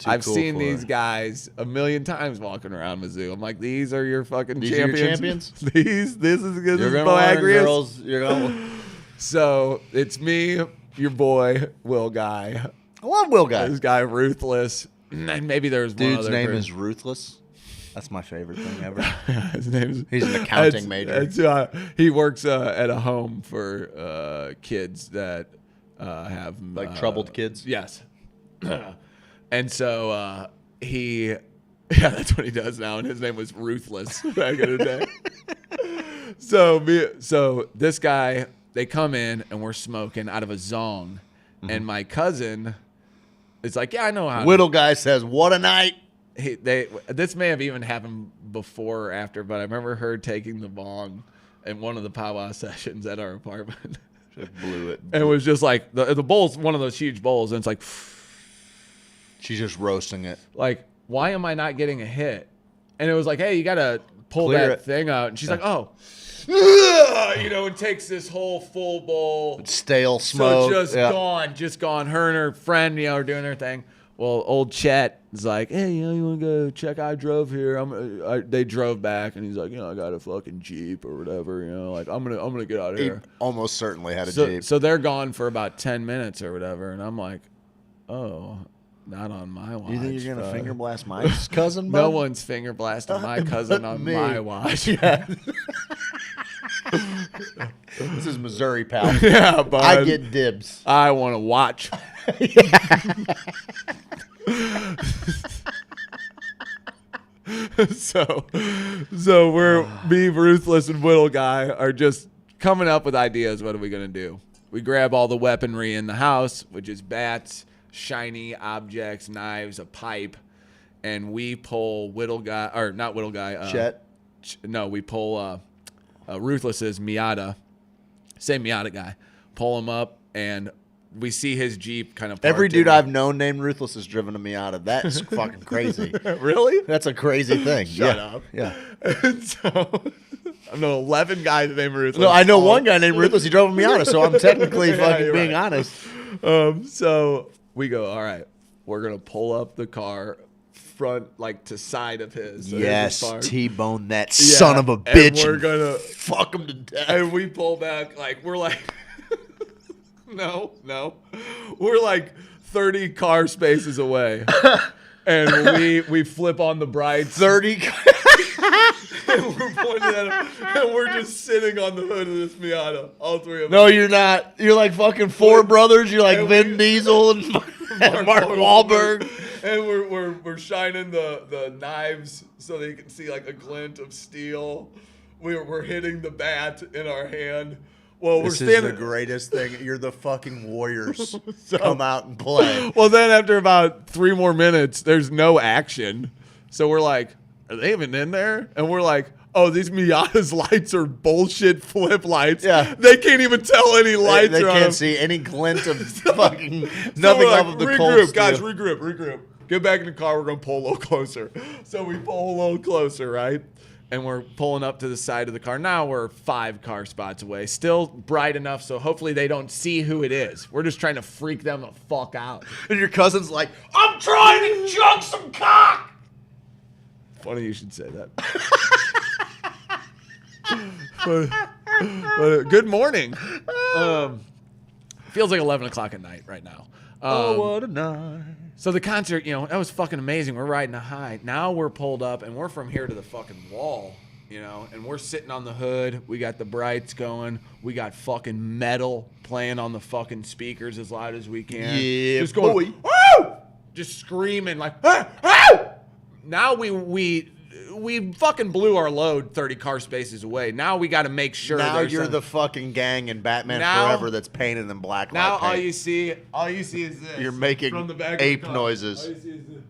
I've seen these guys a million times walking around Mizzou. I'm like, these are your fucking champions. This is good. You're gonna learn, girls. You're gonna. So it's me, your boy, Will Guy. I love Will Guy. This guy, Ruthless. And maybe there's one dude's other name person. is Ruthless. That's my favorite thing ever. His name's he's an accounting major. He works at a home for kids that have troubled kids. Yes. And so yeah, that's what he does now. And his name was Ruthless back in the day. So this guy, they come in and we're smoking out of a zong. Mm-hmm. And my cousin is like, yeah, I know how. Whittle guy says, what a night. This may have even happened before or after, but I remember her taking the bong in one of the powwow sessions at our apartment. She blew it. And it was just like, the bowl's one of those huge bowls, and it's like... She's just roasting it. Like, why am I not getting a hit? And it was like, hey, you got to pull that thing out. And she's like, oh. And takes this whole full bowl. Stale smoke. So just gone. Her and her friend, are doing their thing. Well, old Chet is like, hey, you want to go check? I drove here. They drove back, and he's like, I got a fucking Jeep or whatever. Like I'm gonna get out of here. He almost certainly had a Jeep. So they're gone for about 10 minutes or whatever, and I'm like, Oh, not on my watch. You think you're gonna bro. finger blast my cousin? No bud? one's finger blasting my cousin on me. my watch. Yeah. This is Missouri, pal. Yeah, bud. I get dibs. I want to watch. so we're me, Ruthless, and Whittle Guy are just coming up with ideas. What are we gonna do? We grab all the weaponry in the house, which is bats, shiny objects, knives, a pipe, and we pull Whittle Guy, or not Whittle Guy. Chet. No, we pull Ruthless's Miata. Same Miata guy. Pull him up, and we see his Jeep kind of. Every dude I've known named Ruthless has driven a Miata. That's fucking crazy. Really? That's a crazy thing. Shut yeah. up. Yeah. And so I know 11 guys named Ruthless. No, I know one guy named Ruthless. He drove a Miata, so I'm technically fucking you're being right. honest. So we go, all right, we're going to pull up the car front, like to side of his. So Yes, his car. T-bone that Yeah, son of a and bitch. we're and going to, fuck him to death. and we pull back, like, we're like, no. We're like 30 car spaces away. And we flip on the brights. 30. And we're pointing at him, and we're just sitting on the hood of this Miata, all three of us. No, you're not. You're like fucking four brothers. You're like And Vin we- Diesel and Mark Wahlberg. And we're shining the knives so that you can see like a glint of steel. We're hitting the bat in our hand. Well, This we're is standing. the greatest thing. You're the fucking Warriors. Come out and play. Well, then after about 3 more minutes, there's no action. So we're like, are they even in there? And we're like, oh, these Miata's lights are bullshit flip lights. Yeah. They can't even tell any lights They are on can't them. see any glint of fucking So nothing we're like, off of the regroup, cold steel. guys, regroup. Get back in the car. We're going to pull a little closer. So we pull a little closer, right? And we're pulling up to the side of the car. Now we're 5 car spots away. Still bright enough, so hopefully they don't see who it is. We're just trying to freak them the fuck out. And your cousin's like, I'm trying to junk some cock. Funny you should say that. but good morning. Feels like 11 o'clock at night right now. What a night. So the concert, that was fucking amazing. We're riding a high. Now we're pulled up, and we're from here to the fucking wall, and we're sitting on the hood. We got the brights going. We got fucking metal playing on the fucking speakers as loud as we can. Yeah, just going, boy. woo! Just screaming like, ah, ah! Now we fucking blew our load 30 car spaces away. Now we got to make sure. Now there's you're some- the fucking gang in Batman Now- Forever that's painted in black. Now light paint. all you see is this. You're making from the back of ape the car. noises. All you see is this.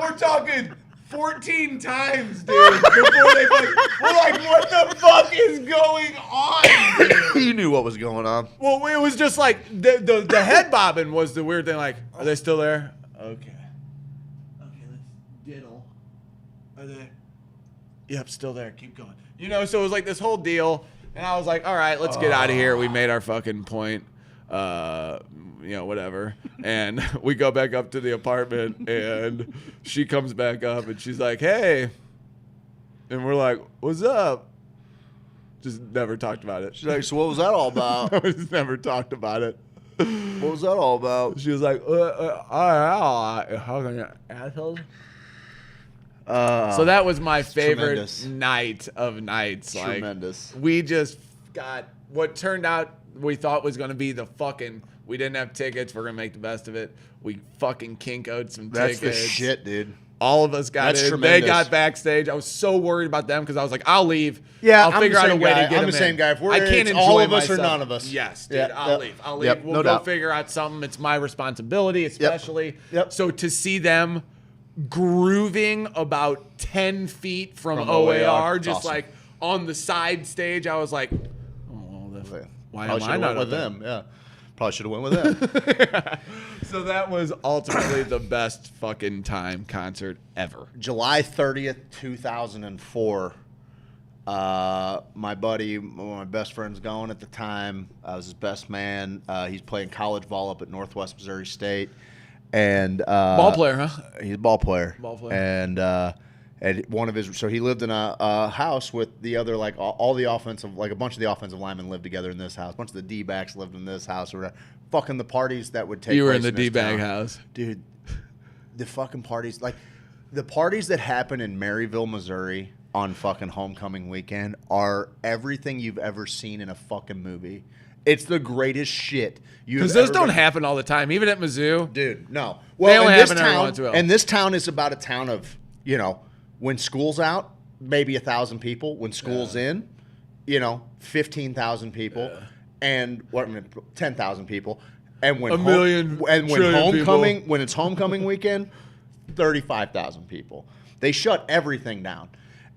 We're talking 14 times, dude. Before they we're like, what the fuck is going on, dude? You knew what was going on. Well, it was just like the head bobbing was the weird thing. Like, are they still there? Okay, let's diddle. Are they? Yep, still there. Keep going. So it was like this whole deal, and I was like, all right, let's get out of here. We made our fucking point. Whatever. And we go back up to the apartment, and she comes back up, and she's like, hey. And we're like, what's up? Just never talked about it. She's like, so what was that all about? We just never talked about it. What was that all about? She was like, how can you assholes? So that was my favorite tremendous. night of nights. Tremendous. Like, we just got what turned out we thought was going to be the fucking. We didn't have tickets. We're going to make the best of it. We fucking kinkoed some That's tickets. the shit, dude. All of us got That's in. tremendous. They got backstage. I was so worried about them because I was like, I'll leave. Yeah, I'll I'm figure the out a same way guy. to get I'm them the same in. guy. If we're I in, can't it's enjoy all of us or myself. none of us. Yes, dude. Yeah, I'll yep. leave. I'll leave. Yep, We'll no go doubt. figure out something. It's my responsibility, especially. Yep. So to see them grooving about 10 feet from From OAR, OAR, just awesome. like on the side stage, I was like, oh, well, why am Probably I should've not went with up there? them? Yeah, probably should have went with them. So that was ultimately the best fucking time concert ever. July 30th, 2004. My buddy, one of my best friends going at the time, I was his best man. He's playing college ball up at Northwest Missouri State. And Ball player, huh? He's a ball player. Ball player. And so he lived in a house with the other, like all the offensive, like a bunch of the offensive linemen lived together in this house. A bunch of the D-backs lived in this house. Or fucking the parties that would take. You were place in the this D-bag town. house, dude. The fucking parties, like the parties that happen in Maryville, Missouri on fucking homecoming weekend are everything you've ever seen in a fucking movie. It's the greatest shit because those don't happen all the time, even at Mizzou. Dude, no. They Well, only in this happen every town, once in a while. and this town is about a town of, when school's out, maybe 1,000 people. When school's in, 15,000 people, and 10,000 people. And when A million and when trillion homecoming, people. when it's homecoming weekend, 35,000 people. They shut everything down.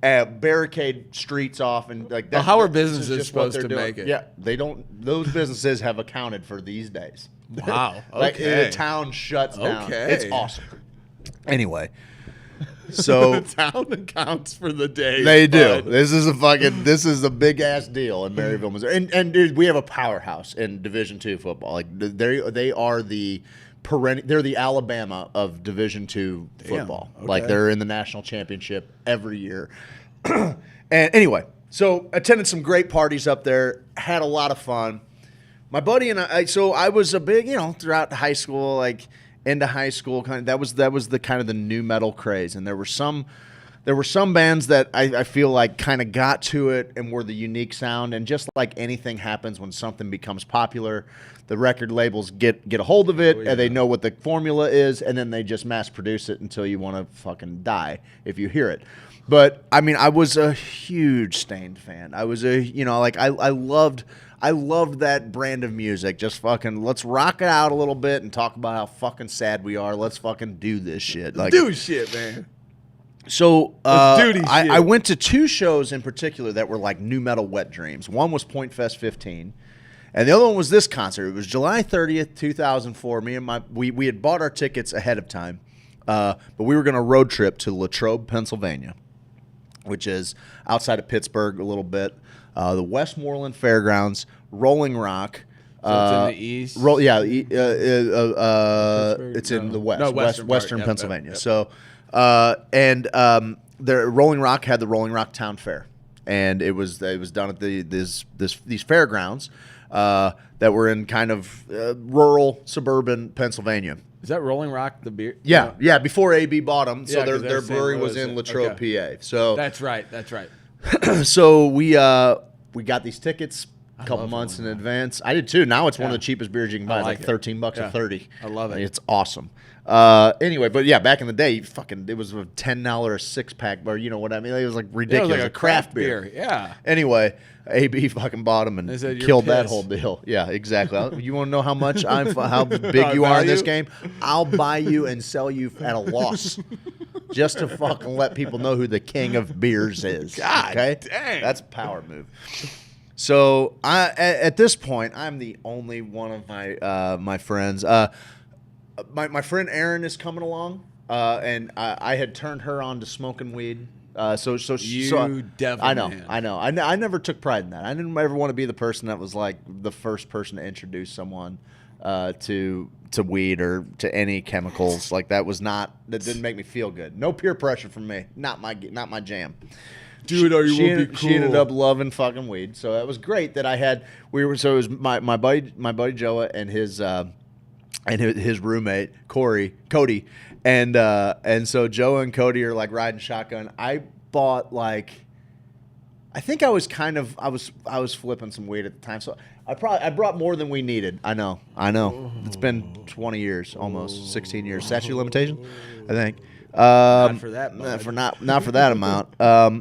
Barricade streets off and like that. Well, how are this is businesses just what supposed they're to doing. make it? Yeah, they don't. Those businesses have accounted for these days. Wow. Like Okay. the town shuts down. Okay. It's awesome. Anyway, so The town accounts for the day. they do. bud. This is a big ass deal in Maryville, Missouri. And dude, we have a powerhouse in Division II football. Like they are the they're the Alabama of Division II football. okay. Like they're in the national championship every year. And anyway, so attended some great parties up there, had a lot of fun. My buddy and I was a big, throughout high school, like into high school, that was the kind of the new metal craze, and there were some bands that I feel like kind of got to it and were the unique sound, and just like anything happens when something becomes popular, the record labels get a hold of it, and they know what the formula is, and then they just mass produce it until you want to fucking die if you hear it. But I mean, I was a huge Stained fan. I was I loved that brand of music. Just fucking, let's rock it out a little bit and talk about how fucking sad we are. Let's fucking do this shit. Like, Do shit, man. so Let's do these shit. I went to 2 shows in particular that were like new metal wet dreams. One was Point Fest 15, and the other one was this concert. It was July 30th, 2004. Me and we had bought our tickets ahead of time, but we were going to road trip to Latrobe, Pennsylvania, which is outside of Pittsburgh a little bit. The Westmoreland Fairgrounds, Rolling Rock. So it's in the east? It's in the west, No, western western part. Yep, Pennsylvania. yep. So, the Rolling Rock had the Rolling Rock Town Fair, and it was done at these fairgrounds that were in kind of rural suburban Pennsylvania. Is that Rolling Rock the beer? Yeah. Before AB bought them, so Yeah, 'cause their they're St. brewery was Louis. in Latrobe, Okay. PA. So That's right. so we got these tickets a couple love months in Rolling Rock. advance. I did too. Now it's one of Yeah. the cheapest beers you can I buy. It's like like it. $13 Yeah. or 30. I love it. It's awesome. Anyway, but yeah, back in the day, it was a $10 6-pack, or you know what I mean? It was like ridiculous. like a a craft beer. Yeah. Anyway, AB fucking bought them and They said, "You're killed that pissed." whole deal. Yeah, exactly. You want to know how much how big you are in this game? I'll buy you and sell you at a loss, just to fucking let people know who the king of beers is. God okay? dang. That's a power move. So at this point, I'm the only one of my friends. My friend Erin is coming along, and I had turned her on to smoking weed. So devil I know, man. I never took pride in that. I didn't ever want to be the person that was like the first person to introduce someone to weed or to any chemicals. Like that didn't make me feel good. No peer pressure from me. Not my jam. Do it or you won't be cool. She ended up loving fucking weed, so that was great that I had. So it was my buddy Joa and his roommate Cody, and so Joe and Cody are like riding shotgun. I bought I think I was flipping some weed at the time, so I brought more than we needed. I know. It's been 20 years, almost 16 years. Statute of limitation, I think. Not for that, bud. Not for that amount. I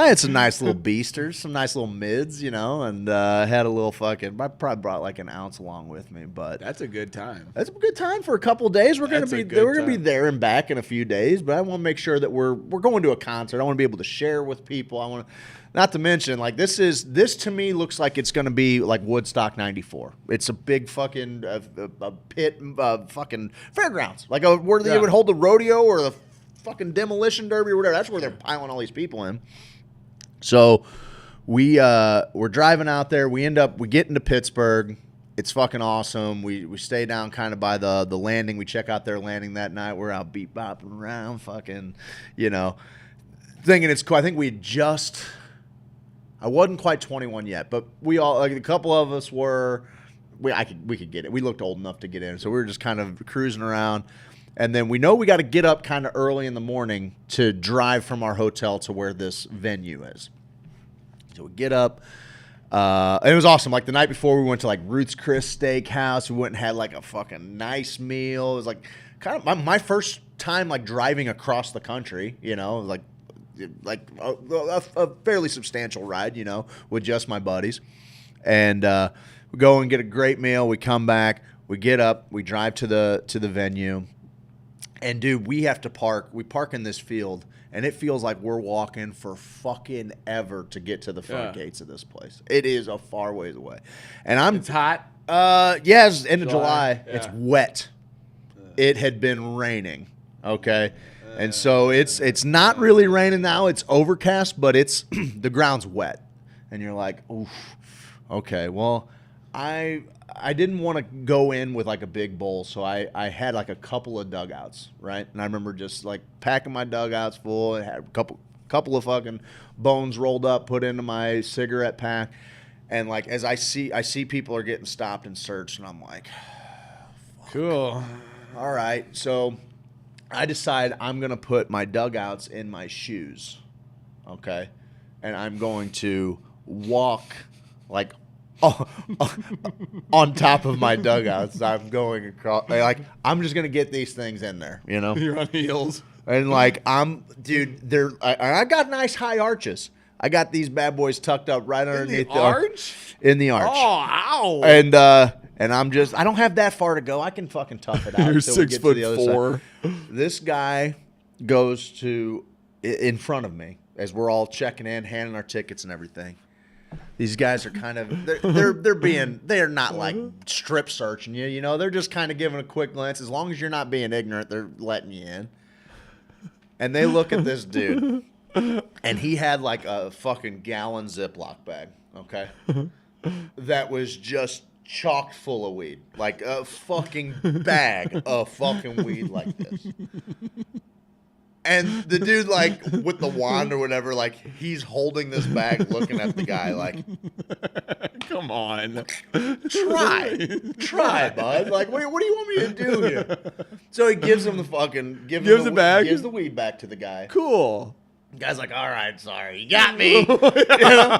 had some nice little beasters, some nice little mids, and had a little fucking. I probably brought like an ounce along with me, but That's a good time. that's a good time for a couple of days. We're That's a gonna good be time. there and back in a few days, but I want to make sure that we're going to a concert. I want to be able to share with people. I want to, not to mention, like this to me looks like it's gonna be like Woodstock '94. It's a big fucking a pit fucking fairgrounds, like where they would hold the rodeo or the fucking demolition derby or whatever. That's where they're piling all these people in. So we're driving out there. We get into Pittsburgh. It's fucking awesome. We stay down kind of by the landing. We check out their landing that night. We're out beat bopping around, fucking, thinking it's cool. I think I wasn't quite 21 yet, but we all, like a couple of us were, we could get it. We looked old enough to get in. So we were just kind of cruising around. And then we know we got to get up kind of early in the morning to drive from our hotel to where this venue is. So we get up. And it was awesome. Like the night before, we went to like Ruth's Chris Steakhouse. We went and had like a fucking nice meal. It was like kind of my first time like driving across the country, you know, like a fairly substantial ride, you know, with just my buddies. And we go and get a great meal. We come back. We get up. We drive to the venue. And dude, we have to park. We park in this field, and it feels like we're walking for fucking ever to get to the front gates of this place. It is a far ways away. And It's hot. Yeah, it's end of July. Yeah. It's wet. It had been raining. Okay. And so it's not really raining now. It's overcast, but it's the ground's wet. And you're like, oof, okay, well, I didn't want to go in with like a big bowl, so I had like a couple of dugouts, right? And I remember just like packing my dugouts full. I had a couple of fucking bones rolled up, put into my cigarette pack, and like as I see people are getting stopped and searched, and I'm like, Cool. all right. So I decide I'm gonna put my dugouts in my shoes, okay, and I'm going to walk like on top of my dugouts. I'm going across, like I'm just gonna get these things in there, you know. You're on heels. And like I got nice high arches. I got these bad boys tucked up right underneath the arch. In the arch. Oh, ow! And I don't have that far to go. I can fucking tough it out. You're till we get to the other 6'4". side. This guy goes in front of me as we're all checking in, handing our tickets and everything. These guys are kind of they're not like strip searching you, you know. They're just kind of giving a quick glance. As long as you're not being ignorant, they're letting you in. And they look at this dude, and he had like a fucking gallon Ziploc bag, okay, that was just chock full of weed, like a fucking bag of fucking weed like this. And the dude, like, with the wand or whatever, like, he's holding this bag looking at the guy like, Come on. Try, bud. Like, what do you want me to do here? So he gives him the fucking, gives the bag? gives the weed back to the guy. Cool. The guy's like, all right, sorry, you got me. You know?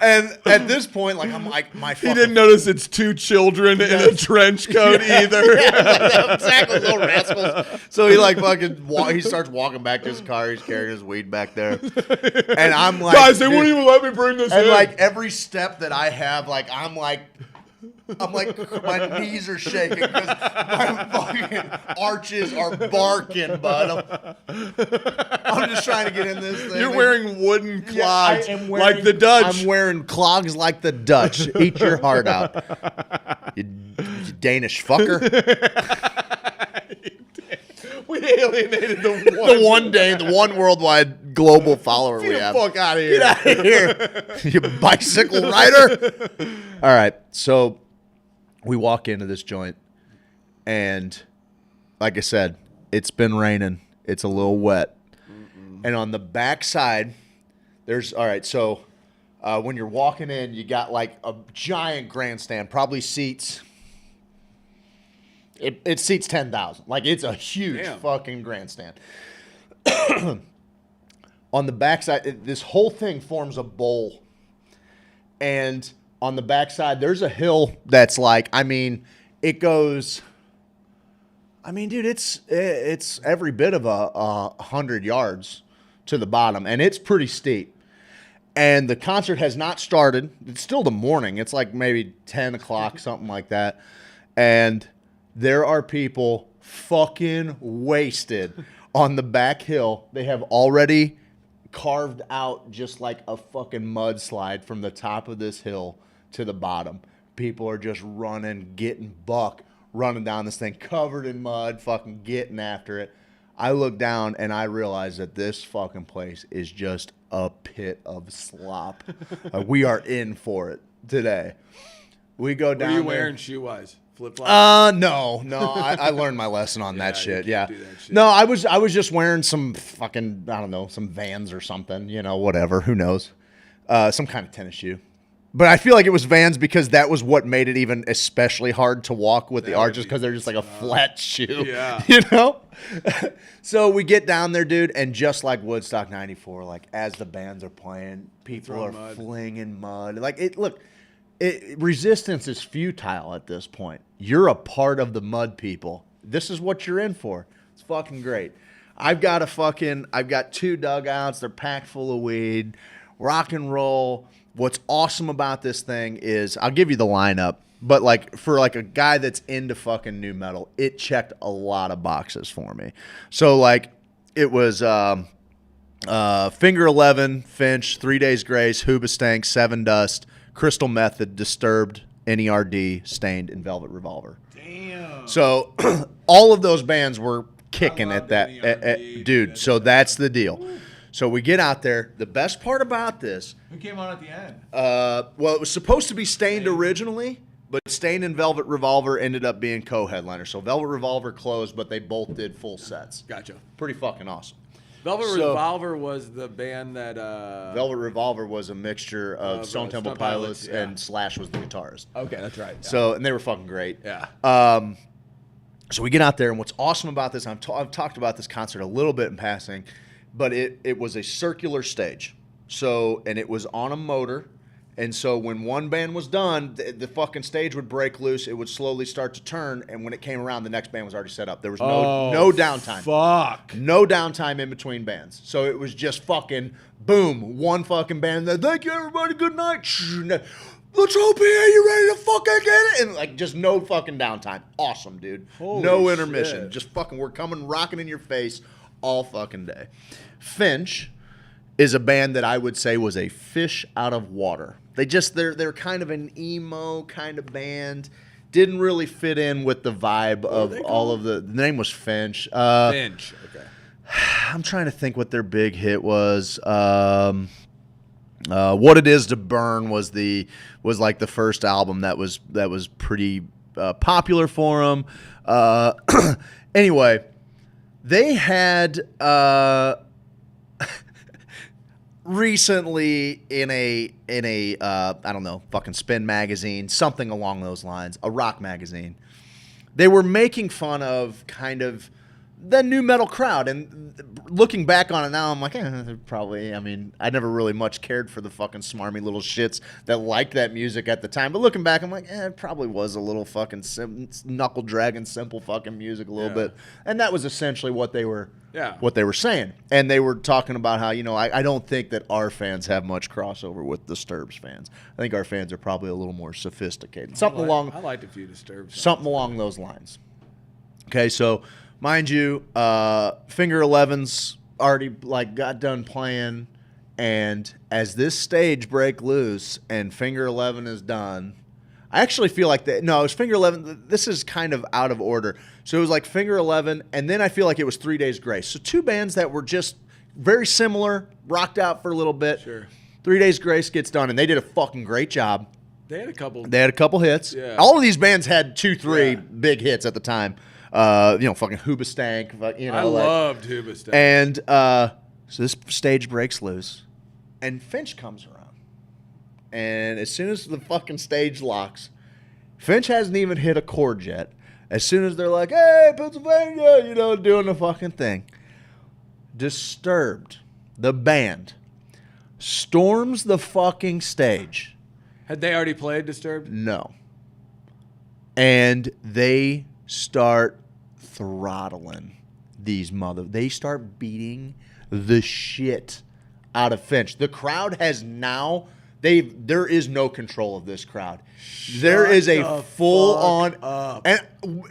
And at this point, like, I'm like, my fucking... He didn't notice it's two children in a trench coat either. Yeah, exactly, little rascals. So he like fucking he starts walking back to his car. He's carrying his weed back there, and I'm like, guys, they won't even let me bring this in. And like every step that I have, like I'm like my knees are shaking because my fucking arches are barking, bud. I'm just trying to get in this thing. You're wearing wooden clogs I am like the Dutch. I'm wearing clogs like the Dutch. Eat your heart out, you Danish fucker. We alienated the one worldwide global follower we have. Fuck out of here. Get out of here, you bicycle rider. All right, so we walk into this joint, and like I said, it's been raining. It's a little wet. And on the back side, there's, all right, so when you're walking in, you got like a giant grandstand, probably seats. It seats 10,000. Like, it's a huge fucking grandstand. On the backside, this whole thing forms a bowl. And on the backside, there's a hill that's like, I mean, it goes... I mean, dude, it's every bit of 100 yards to the bottom, and it's pretty steep. And the concert has not started. It's still the morning. It's like maybe 10 o'clock, something like that. And there are people fucking wasted on the back hill. They have already carved out just like a fucking mudslide from the top of this hill to the bottom. People are just running, getting buck, running down this thing covered in mud, fucking getting after it. I look down and I realize that this fucking place is just a pit of slop. We are in for it today. We go down. What are you there. wearing shoe-wise? flip-flops? No. I learned my lesson on that shit. you Yeah. can't do that shit. No, I was just wearing some fucking, I don't know, some Vans or something, whatever, who knows. Some kind of tennis shoe. But I feel like it was Vans because that was what made it even especially hard to walk with the arches, because they're just like a flat shoe. Yeah. So we get down there, dude, and just like Woodstock 94, like as the bands are playing, people are flinging mud. Like resistance is futile at this point. You're a part of the mud people. This is what you're in for. It's fucking great. I've got 2 dugouts. They're packed full of weed. Rock and roll. What's awesome about this thing is, I'll give you the lineup, but like for like a guy that's into fucking new metal, it checked a lot of boxes for me. So like it was Finger 11, Finch, 3 Days Grace, Hoobastank, Seven Dust, Crystal Method, Disturbed, NERD, Stained, and Velvet Revolver. Damn. So all of those bands were kicking at that, dude. So that's the deal. So we get out there. The best part about this, Who came on at the end? well, it was supposed to be Stained originally, but Stained and Velvet Revolver ended up being co-headliners. So Velvet Revolver closed, but they both did full sets. Gotcha. Pretty fucking awesome. Velvet Revolver was the band that... Velvet Revolver was a mixture of Stone Temple Pilots, and Slash was the guitarist. Okay, that's right. Yeah. So, and they were fucking great. Yeah. So we get out there, and what's awesome about this, I've talked about this concert a little bit in passing, but it was a circular stage. So, and it was on a motor. And so when one band was done, the fucking stage would break loose. It would slowly start to turn. And when it came around, the next band was already set up. There was no downtime. Fuck. No downtime in between bands. So it was just fucking boom. One fucking band. Thank you, everybody. Good night. Let's hope here. You ready to fucking get it? And like just no fucking downtime. Awesome, dude. Holy no intermission. shit. Just fucking, we're coming rocking in your face all fucking day. Finch is a band that I would say was a fish out of water. They're kind of an emo kind of band. Didn't really fit in with the vibe of all of the name was Finch. Finch, okay. I'm trying to think what their big hit was. What It Is to Burn was like the first album that was pretty popular for them. Anyway, they had recently in a I don't know, fucking Spin magazine, something along those lines, a rock magazine, they were making fun of kind of the new metal crowd. And looking back on it now, I'm like, probably, I mean, I never really much cared for the fucking smarmy little shits that liked that music at the time. But looking back, I'm like, it probably was a little fucking knuckle dragging, simple fucking music a little bit. And that was essentially what they were saying. And they were talking about how, I don't think that our fans have much crossover with Disturbed's fans. I think our fans are probably a little more sophisticated. I liked a few Disturbed songs. Something along those lines. Okay, so mind you, Finger 11's already got done playing, and as this stage break loose and Finger 11 is done, I actually feel like it was Finger 11. This is kind of out of order. So it was like Finger 11, and then I feel like it was 3 Days Grace. So two bands that were just very similar, rocked out for a little bit. Sure. 3 Days Grace gets done, and they did a fucking great job. They had a couple. hits. Yeah. All of these bands had 2-3 big hits at the time. Fucking Hoobastank. I loved Hoobastank. And so this stage breaks loose, and Finch comes around. And as soon as the fucking stage locks, Finch hasn't even hit a chord yet. As soon as they're like, hey, Pennsylvania, doing the fucking thing, Disturbed, the band, storms the fucking stage. Had they already played Disturbed? No. And they start throttling these they start beating the shit out of Finch. The crowd has now, there is no control of this crowd. There is a full on up. And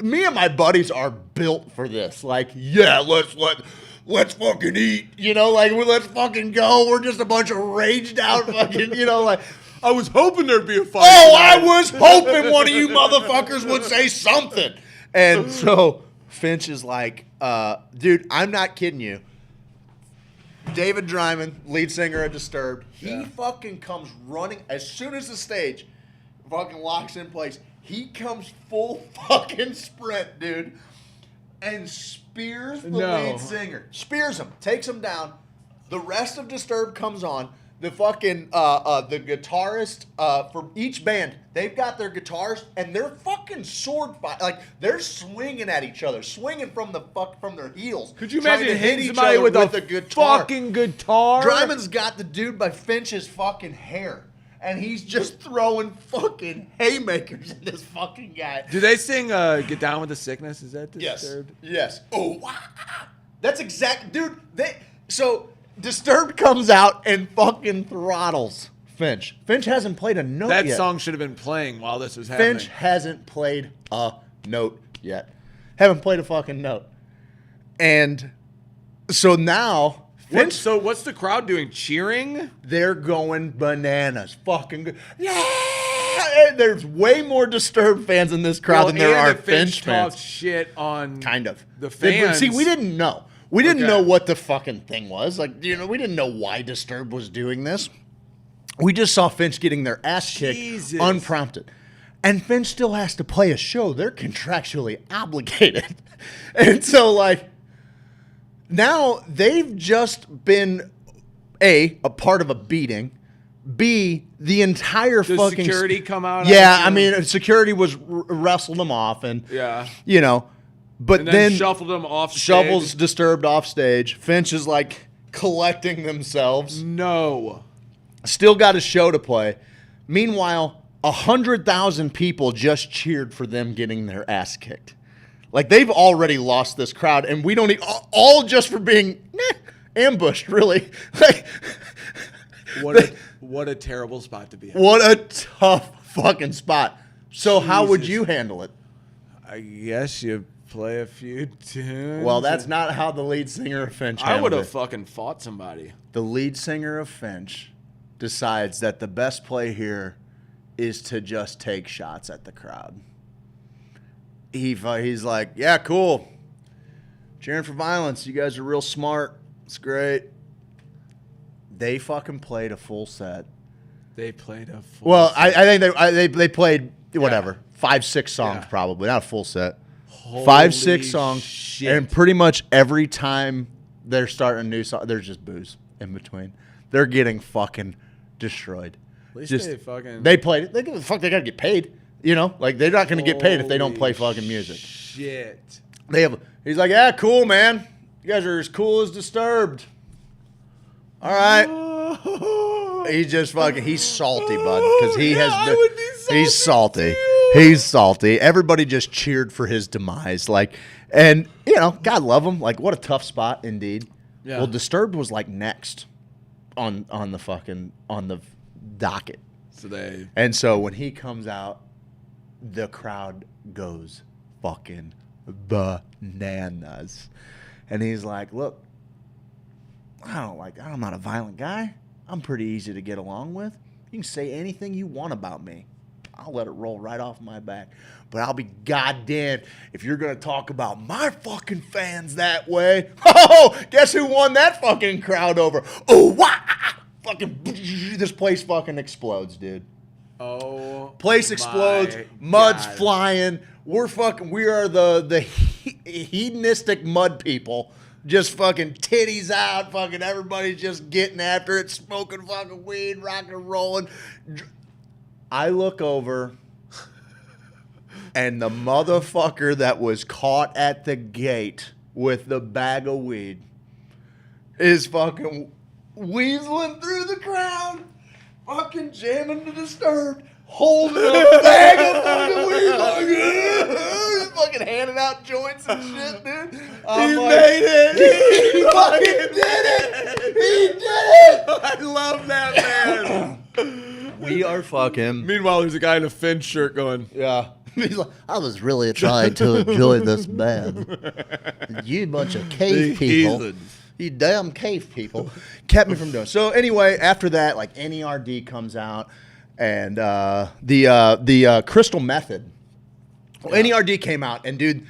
me and my buddies are built for this. Like, yeah, let's fucking eat. Let's fucking go. We're just a bunch of raged out fucking, I was hoping there'd be a fight. Oh, I was hoping one of you motherfuckers would say something. And so Finch is like, dude, I'm not kidding you. David Dryman, lead singer of Disturbed, he fucking comes running as soon as the stage fucking locks in place. He comes full fucking sprint, dude, and spears the lead singer. Spears him, takes him down. The rest of Disturbed comes on. The fucking the guitarist for each band, they've got their guitars and they're fucking sword fight, like they're swinging at each other, swinging from their heels. Could you trying imagine to hit hitting each somebody other with a guitar? fucking guitar? Dryman's got the dude by Finch's fucking hair, and he's just throwing fucking haymakers at this fucking guy. Do they sing "Get Down with the Sickness"? Is that Disturbed? Yes. Oh, wow. That's exact, dude. So Disturbed comes out and fucking throttles Finch. Finch hasn't played a note yet. That song should have been playing while this was happening. Finch hasn't played a note yet. Haven't played a fucking note. And so now Finch, So what's the crowd doing? Cheering? they're going bananas. Fucking good. Yeah! And there's way more Disturbed fans in this crowd than there are Finch fans. Talk shit on Kind of. the fans. See, we didn't know. We didn't Okay. know what the fucking thing was. Like, we didn't know why Disturbed was doing this. We just saw Finch getting their ass kicked Jesus. unprompted. And Finch still has to play a show. They're contractually obligated. And so, like, now they've just been, A, a part of a beating. B, the entire Does fucking... security come out? Yeah, after? I mean, security was wrestled them off. And, Yeah. But And then shuffled them off stage. Shovels Disturbed off stage. Finch is like collecting themselves. No. Still got a show to play. Meanwhile, 100,000 people just cheered for them getting their ass kicked. Like, they've already lost this crowd, and we don't all just for being ambushed, really. Like, What a terrible spot to be in. what a tough fucking spot. So how would Jesus. you handle it? I guess you play a few tunes. Well, that's not how the lead singer of Finch I handled would have it. fucking fought somebody. The lead singer of Finch decides that the best play here is to just take shots at the crowd. He's like, yeah, cool. Cheering for violence. You guys are real smart. It's great. They fucking played a full set. They played a full Well, set. I think they played whatever, 5-6 songs Yeah. probably, not a full set. Holy 5-6 songs, shit. and pretty much every time they're starting a new song, there's just booze in between. They're getting fucking destroyed. At least Just they fucking... they played it. They give a fuck. They gotta get paid. Like they're not gonna get paid if they don't play Holy fucking music. Shit. He's like, yeah, cool, man. You guys are as cool as Disturbed. All right. He's salty, bud, because I would be he's salty. too. He's salty. Everybody just cheered for his demise. Like, and God love him. Like, what a tough spot indeed. Yeah. Well, Disturbed was like next on the docket. And so when he comes out, the crowd goes fucking bananas. And he's like, look, I'm not a violent guy. I'm pretty easy to get along with. You can say anything you want about me. I'll let it roll right off my back. But I'll be goddamn if you're going to talk about my fucking fans that way. Oh, guess who won that fucking crowd over? Oh, wow. Fucking, this place fucking explodes, dude. Oh, Place explodes. Mud's God. flying. We are the hedonistic mud people. Just fucking titties out. Fucking everybody's just getting after it, smoking fucking weed, rocking and rolling. I look over, and the motherfucker that was caught at the gate with the bag of weed is fucking weaseling through the crowd, fucking jamming to Disturbed, holding a bag of fucking weed, like, fucking handing out joints and shit, dude. He made it. He fucking did it. He did it. I love that man. We are fucking. Meanwhile, there's a guy in a Finch shirt going, Yeah. He's like, I was really trying to enjoy this band. You bunch of cave people. heathens. You damn cave people. Kept me from doing it. So anyway, after that, like NERD comes out and the Crystal Method. Well, NERD came out and dude,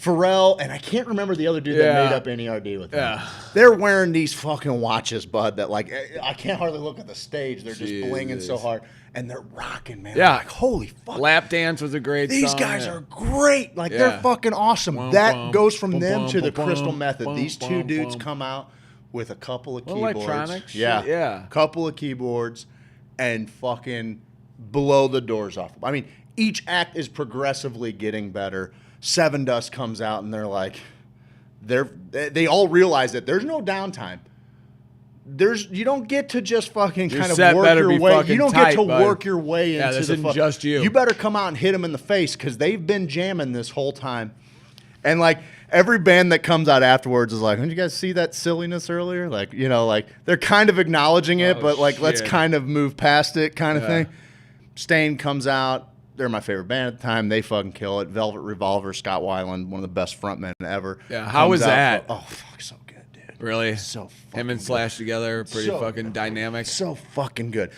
Pharrell, and I can't remember the other dude that Yeah. made up NERD with them. Yeah. They're wearing these fucking watches, bud, that like I can't hardly look at the stage. They're just blinging so Jesus. hard, and they're rocking, man. Yeah. I'm like, holy fuck. Lap Dance was a great These song. guys yeah. are great. Like, Yeah. they're fucking awesome. Bum, that bum, goes from bum, them bum, to the bum, Crystal bum, Method. bum, These two bum, dudes bum. come out with a couple of Little keyboards. electronic shit, Yeah. yeah. Couple of keyboards and fucking blow the doors off. I mean, each act is progressively getting better. Seven Dust comes out and they're like, they all realize that there's no downtime. You don't get to just fucking Your kind of set work better your be way. fucking You don't tight, get to bud. work your way Yeah, into this the isn't just you. You better come out and hit them in the face because they've been jamming this whole time. And like every band that comes out afterwards is like, did you guys see that silliness earlier? Like, like they're kind of acknowledging it, but like let's shit. kind of move past it kind of Yeah. thing. Stain comes out. They're my favorite band at the time. They fucking kill it. Velvet Revolver, Scott Weiland, one of the best frontmen ever. Yeah, how comes was out that? Oh, fuck, so good, dude. Really? So Him and fucking Slash together, pretty So fucking dynamic. So fucking good.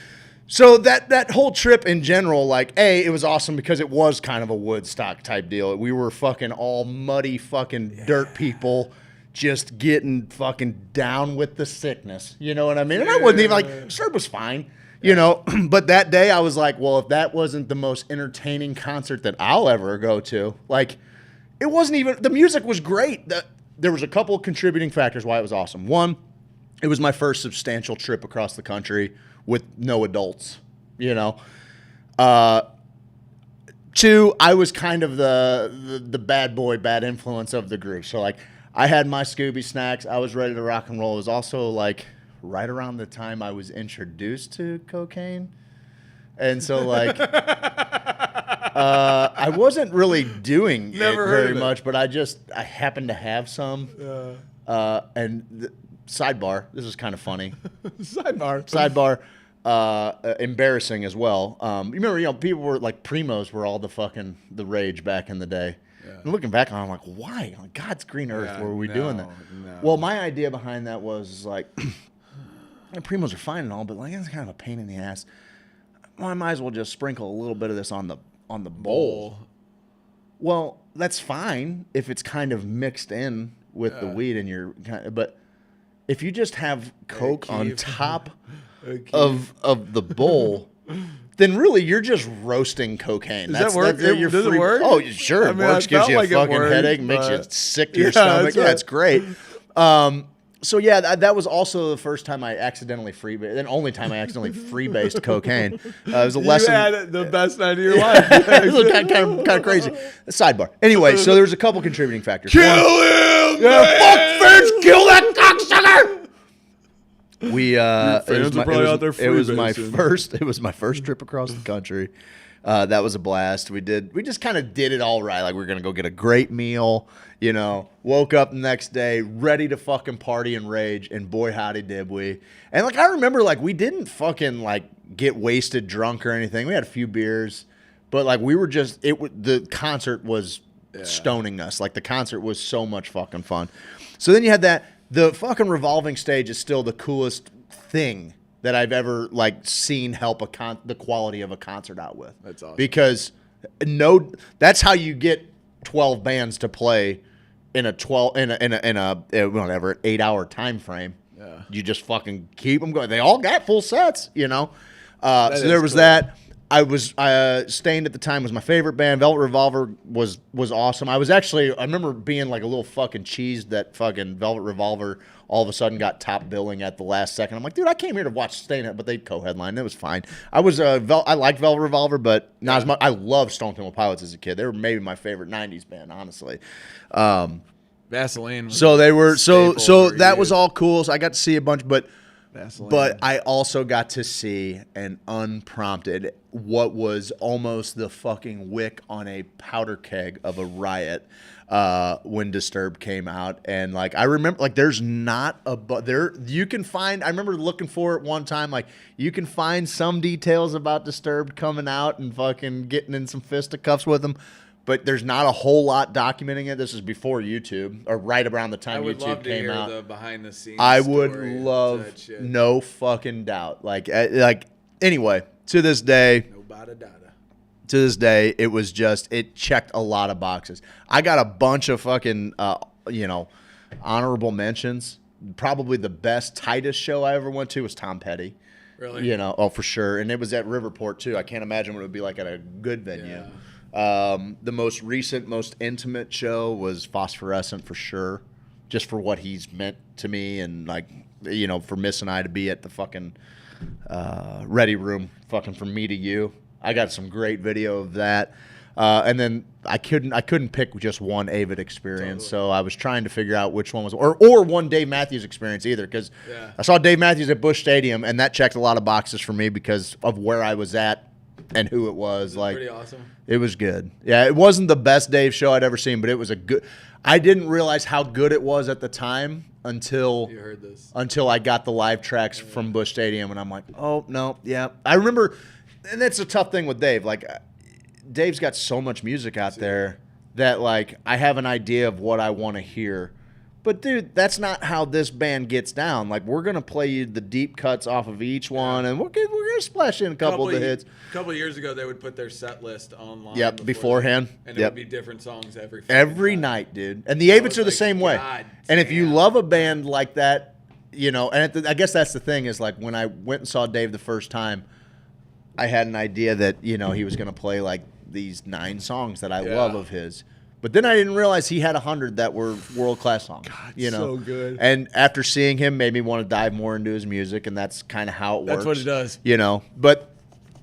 So that whole trip in general, like, it was awesome because it was kind of a Woodstock type deal. We were fucking all muddy fucking dirt people just getting fucking down with the sickness. You know what I mean? And I wasn't even like, Disturbed was fine. But that day I was like, well, if that wasn't the most entertaining concert that I'll ever go to, like, it wasn't even, the music was great. There was a couple of contributing factors why it was awesome. One, it was my first substantial trip across the country with no adults, Two, I was kind of the bad boy, bad influence of the group. So, like, I had my Scooby snacks. I was ready to rock and roll. It was also, like, right around the time I was introduced to cocaine. And so, like, I wasn't really doing Never it heard very of it. much, but I happened to have some. Sidebar, this is kind of funny. Sidebar, embarrassing as well. You remember, people were like, Primos were all the rage back in the day. Yeah. And looking back on it, I'm like, why? On God's green earth were we doing that? No. Well, my idea behind that was like, Primos are fine and all, but like, it's kind of a pain in the ass. Well, I might as well just sprinkle a little bit of this on the bowl. Well, that's fine if it's kind of mixed in with the weed and but if you just have Coke on top of the bowl, then really you're just roasting cocaine. Does that work? You're Does it free. work? Oh, sure, it I mean, I works. Gives felt you a like it fucking worked, headache, makes you but- sick to your Yeah, stomach. that's Yeah, right. it's great. So yeah, that was also the first time I accidentally then only time I accidentally freebased cocaine. It was a lesson. You had the best night of your life. It was kind of crazy. Sidebar. Anyway, so there was a couple contributing factors. Kill him! Yeah, fuck Vince! Kill that cocksucker! fans are probably out there It was my freebasing. It was my first trip across the country. That was a blast. We just kind of did it all right. Like, we were gonna go get a great meal. Woke up the next day ready to fucking party and rage, and boy howdy did we. And like, I remember, like, we didn't fucking like get wasted drunk or anything. We had a few beers, but like, we were just the concert was stoning us. Like, the concert was so much fucking fun. So then you had the fucking revolving stage is still the coolest thing that I've ever like seen help the quality of a concert out with. That's awesome. Because that's how you get 12 bands to play in a 8-hour time frame. Yeah. You just fucking keep them going. They all got full sets, So there was cool. that. I was Stained at the time was my favorite band. Velvet Revolver was awesome. I remember being like a little fucking cheesed that fucking Velvet Revolver all of a sudden got top billing at the last second. I'm like, dude, I came here to watch Stained, but they co-headlined. It was fine. I liked Velvet Revolver, but not as much. I loved Stone Temple Pilots as a kid. They were maybe my favorite '90s band, honestly. Vaseline. So they were so for that you. was all cool. So I got to see a bunch, but Vaseline. I also got to see an unprompted what was almost the fucking wick on a powder keg of a riot when Disturbed came out. And like, I remember, like, there's not you can find, I remember looking for it one time, like, you can find some details about Disturbed coming out and fucking getting in some fisticuffs with them. But there's not a whole lot documenting it. This is before YouTube, or right around the time I would YouTube love to came hear out. the behind the scenes. I would story to love, that shit. no fucking doubt. Like anyway, to this day, No bada dada. to this day, it was just, it checked a lot of boxes. I got a bunch of fucking, honorable mentions. Probably the best, tightest show I ever went to was Tom Petty. Really? For sure. And it was at Riverport, too. I can't imagine what it would be like at a good venue. Yeah. The most recent, most intimate show was Phosphorescent, for sure. Just for what he's meant to me and, like, for Miss and I to be at the fucking Ready Room, fucking From Me to You. I got some great video of that. And then I couldn't pick just one Avid experience, so I was trying to figure out which one was, or one Dave Matthews experience either, because I saw Dave Matthews at Busch Stadium, and that checked a lot of boxes for me because of where I was at and who it was. Like, pretty awesome. It was good. Yeah, it wasn't the best Dave show I'd ever seen, but it was a good. I didn't realize how good it was at the time until You heard this. until I got the live tracks from Busch Stadium, and I'm like, oh no, yeah. I remember, and that's a tough thing with Dave. Like, Dave's got so much music out there that, like, I have an idea of what I want to hear. But, dude, that's not how this band gets down. Like, we're going to play you the deep cuts off of each one, and we're going to splash in a couple of the hits. A couple of years ago, they would put their set list online. Yep, beforehand. And it would be different songs every night, dude. And the Avids are the same way. And if you love a band like that, and I guess that's the thing is, like, when I went and saw Dave the first time, I had an idea that, he was going to play, like, these 9 songs that I love of his. But then I didn't realize he had 100 that were world-class songs. God, so good. And after seeing him, made me want to dive more into his music, and that's kind of how it works. That's what it does. But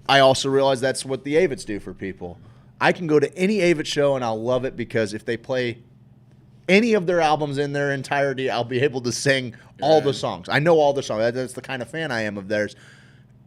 I also realized that's what the Avids do for people. I can go to any Avid show, and I'll love it because if they play any of their albums in their entirety, I'll be able to sing all the songs. I know all the songs. That's the kind of fan I am of theirs.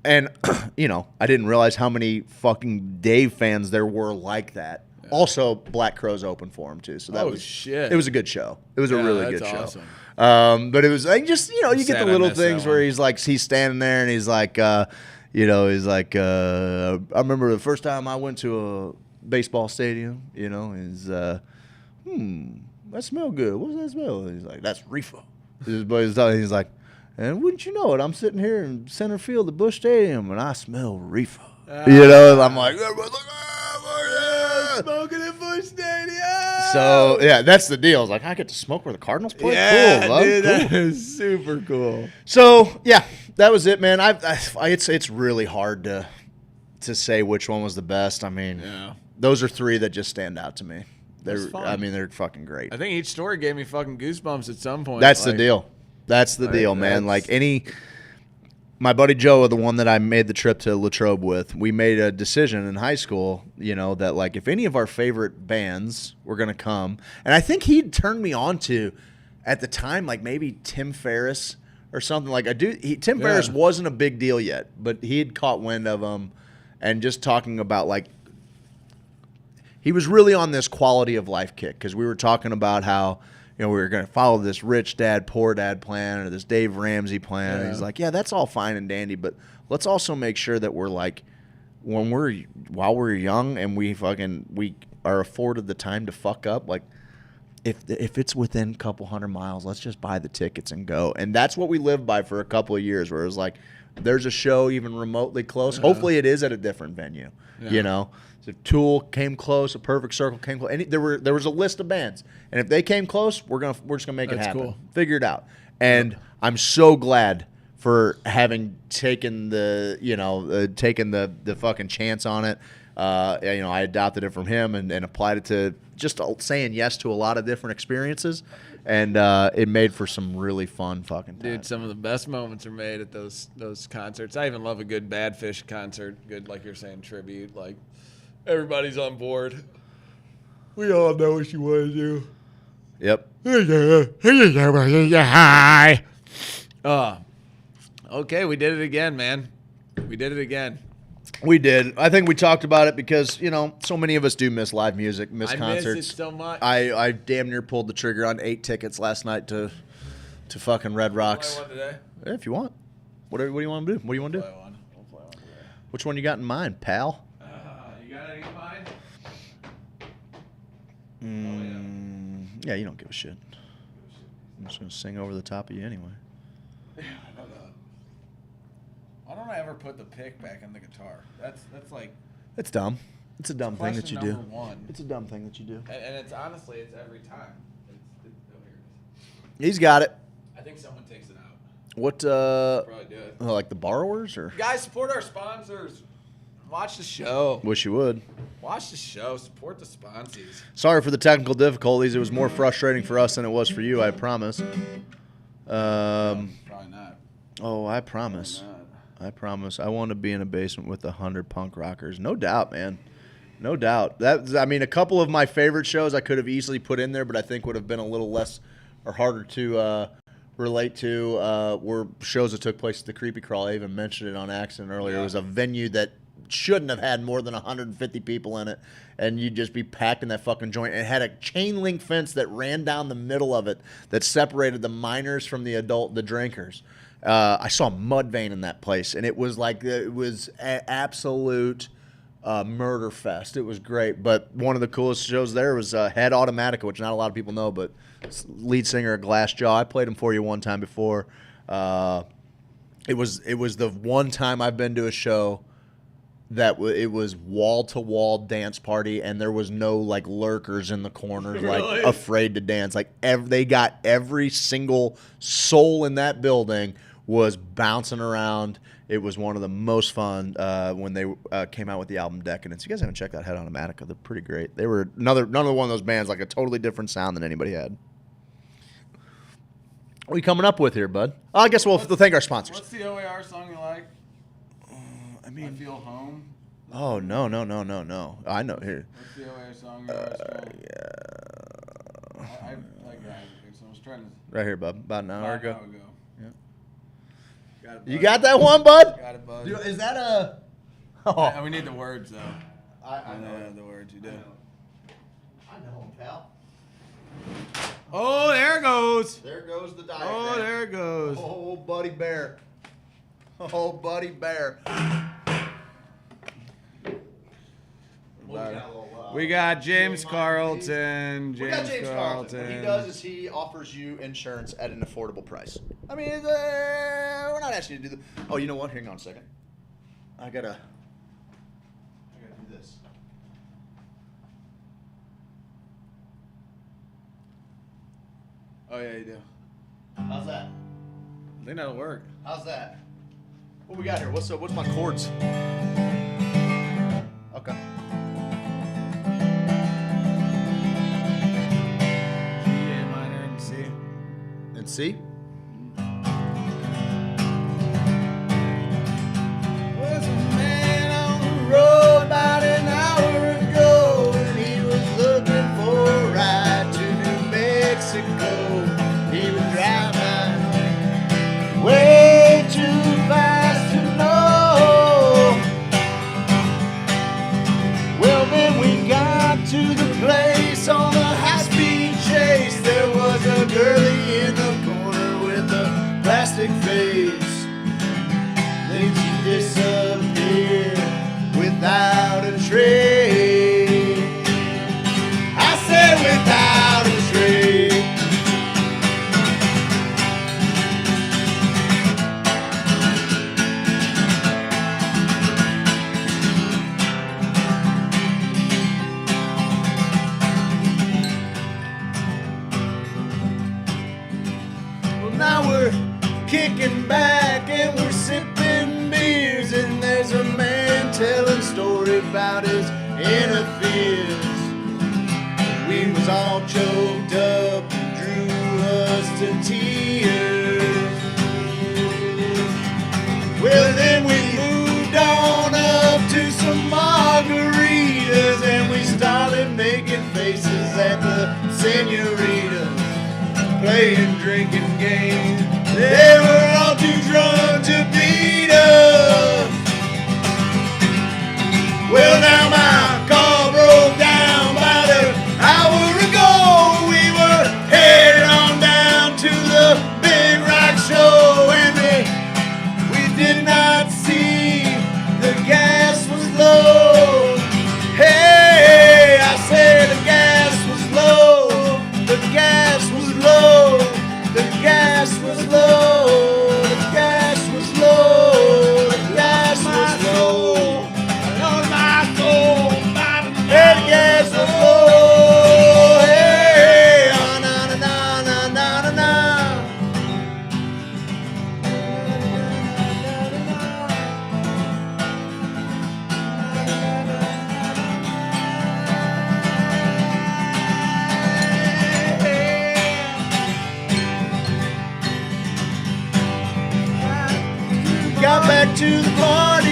And, I didn't realize how many fucking Dave fans there were like that. Yeah. Also, Black Crowes opened for him, too. So that shit. It was a good show. It was a really good show. Awesome. But it was like just, you get the little things where he's like, he's standing there and he's like, I remember the first time I went to a baseball stadium, is, that smell good. What's that smell? He's like, that's reefer. He's like, and wouldn't you know it, I'm sitting here in center field at Busch Stadium, and I smell reefer. And I'm like, everybody's like, smoking at Busch Stadium. So, yeah, that's the deal. I was like, I get to smoke where the Cardinals play? Yeah, cool, dude, cool. that is super cool. So, yeah, that was it, man. It's really hard to say which one was the best. I mean, those are 3 that just stand out to me. They're fucking great. I think each story gave me fucking goosebumps at some point. That's the deal. That's the deal, man. Like my buddy Joe, the one that I made the trip to Latrobe with, we made a decision in high school, that like if any of our favorite bands were going to come, and I think he'd turned me on to, at the time, like maybe Tim Ferriss or something. Like Tim Ferriss wasn't a big deal yet, but he had caught wind of him and just talking about like, he was really on this quality of life kick because we were talking about how, we were going to follow this rich dad, poor dad plan or this Dave Ramsey plan. And he's like, yeah, that's all fine and dandy, but let's also make sure that we're like, while we're young and we are afforded the time to fuck up, like if it's within a couple 100 miles, let's just buy the tickets and go. And that's what we lived by for a couple of years, where it was like, there's a show even remotely close. Hopefully it is at a different venue, So if Tool came close, A Perfect Circle came close. There was a list of bands, and if they came close, we're just gonna make it happen. Cool. Figure it out. And I'm so glad for having taken the fucking chance on it. I adopted it from him and applied it to just saying yes to a lot of different experiences, and it made for some really fun fucking time. Dude, some of the best moments are made at those concerts. I even love a good Bad Fish concert. Good, like you're saying, tribute. Like, everybody's on board. We all know what you want to do. Yep. Hi. Okay, we did it again, man. We did it again. We did. I think we talked about it because, so many of us do miss live music, miss concerts. I miss it so much. I damn near pulled the trigger on 8 tickets last night to fucking Red Rocks. Play one today? Yeah, if you want. What do you want to do? What do you want to do? We'll play one today. Which one you got in mind, pal? You got any in mind? Yeah, you don't give a shit. I'm just going to sing over the top of you anyway. Why don't I ever put the pick back in the guitar? That's like... It's dumb. It's a dumb thing that you do. Question number one. It's a dumb thing that you do. And it's honestly, it's every time. He's got it. I think someone takes it out. What, Probably do it. like the borrowers or? Guys, support our sponsors. Watch the show. Wish you would. Watch the show. Support the sponsors. Sorry for the technical difficulties. It was more frustrating for us than it was for you, I promise. Probably not. Oh, I promise. I promise. I want to be in a basement with 100 punk rockers. No doubt, man. No doubt. I mean, a couple of my favorite shows I could have easily put in there, but I think would have been a little less or harder to relate to were shows that took place at the Creepy Crawl. I even mentioned it on accident earlier. It was a venue that shouldn't have had more than 150 people in it, and you'd just be packed in that fucking joint. It had a chain link fence that ran down the middle of it that separated the minors from the drinkers. I saw Mudvayne in that place, and it was like absolute murder fest. It was great. But one of the coolest shows there was Head Automatica, which not a lot of people know, but lead singer of Glassjaw. I played him for you one time before. It was the one time I've been to a show that it was wall-to-wall dance party, and there was no like lurkers in the corners like afraid to dance. Like they got every single soul in that building was bouncing around. It was one of the most fun when they came out with the album Decadence. You guys haven't checked out Head Automatica. They're pretty great. They were another one of those bands, like a totally different sound than anybody had. What are you coming up with here, bud? I guess we'll thank our sponsors. What's the OAR song you like? I Feel Home. Oh, no. I know here. What's the OAR song you always feel? Yeah. I like that. So I was trying to. Right here, bub. About an hour ago. Yeah. Got it, You got that one, bud? Got it, bud. Dude, is that a... Oh. We need the words, though. I know. The words you do. I know, pal. Oh, there it goes. There goes the diagram. Oh, there it goes. Oh, buddy bear. Oh, buddy bear. We got James Carlton. We got James Carlton. What he does is he offers you insurance at an affordable price. I mean, we're not asking you to do the... Oh, you know what? Hang on a second. I gotta do this. Oh, yeah, you do. How's that? They know it'll work. How's that? What we got here? What's my chords? Okay. G, A minor, and C. And C? Was a man on the road about an hour ago, and he was looking for a ride to New Mexico. He was driving way too fast to know. Well, then we got to the place on a high-speed chase. There was a girlie in the corner with a plastic face. Then she disappeared without a trace. I said without a trace. Well, now we're kicking back and we're sipping beers, and there's a man telling story about his inner fears. We was all choked up and drew us to tears. Well, then we moved on up to some margaritas, and we started making faces at the senoritas, playing drinking games. They were all too drunk to beat us. Well, now my car broke down about an hour ago. We were headed on down to the Big Rock show, and we did not see the gas was low. Hey, I said the gas was low. The gas was low. The gas was low. to the party.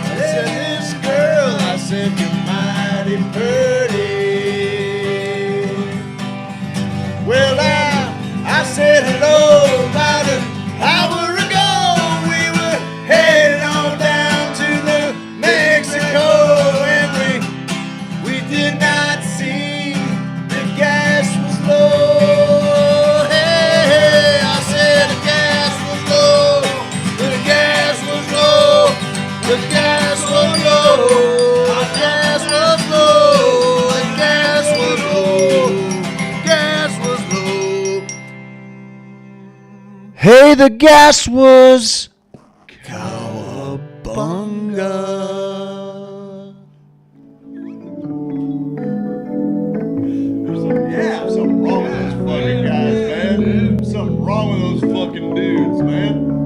I said, this girl, I said, you're mighty pretty. Well, I said hello about an hour ago. We were headed on down to the Mexico, and we did not see the gas was low. Hey, I said the gas was low. The gas was low. The gas was low. The gas was low. The gas was low. Gas was low. Hey, the gas was cowabunga. Yeah, something wrong with those fucking guys, man. Something wrong with those fucking dudes, man.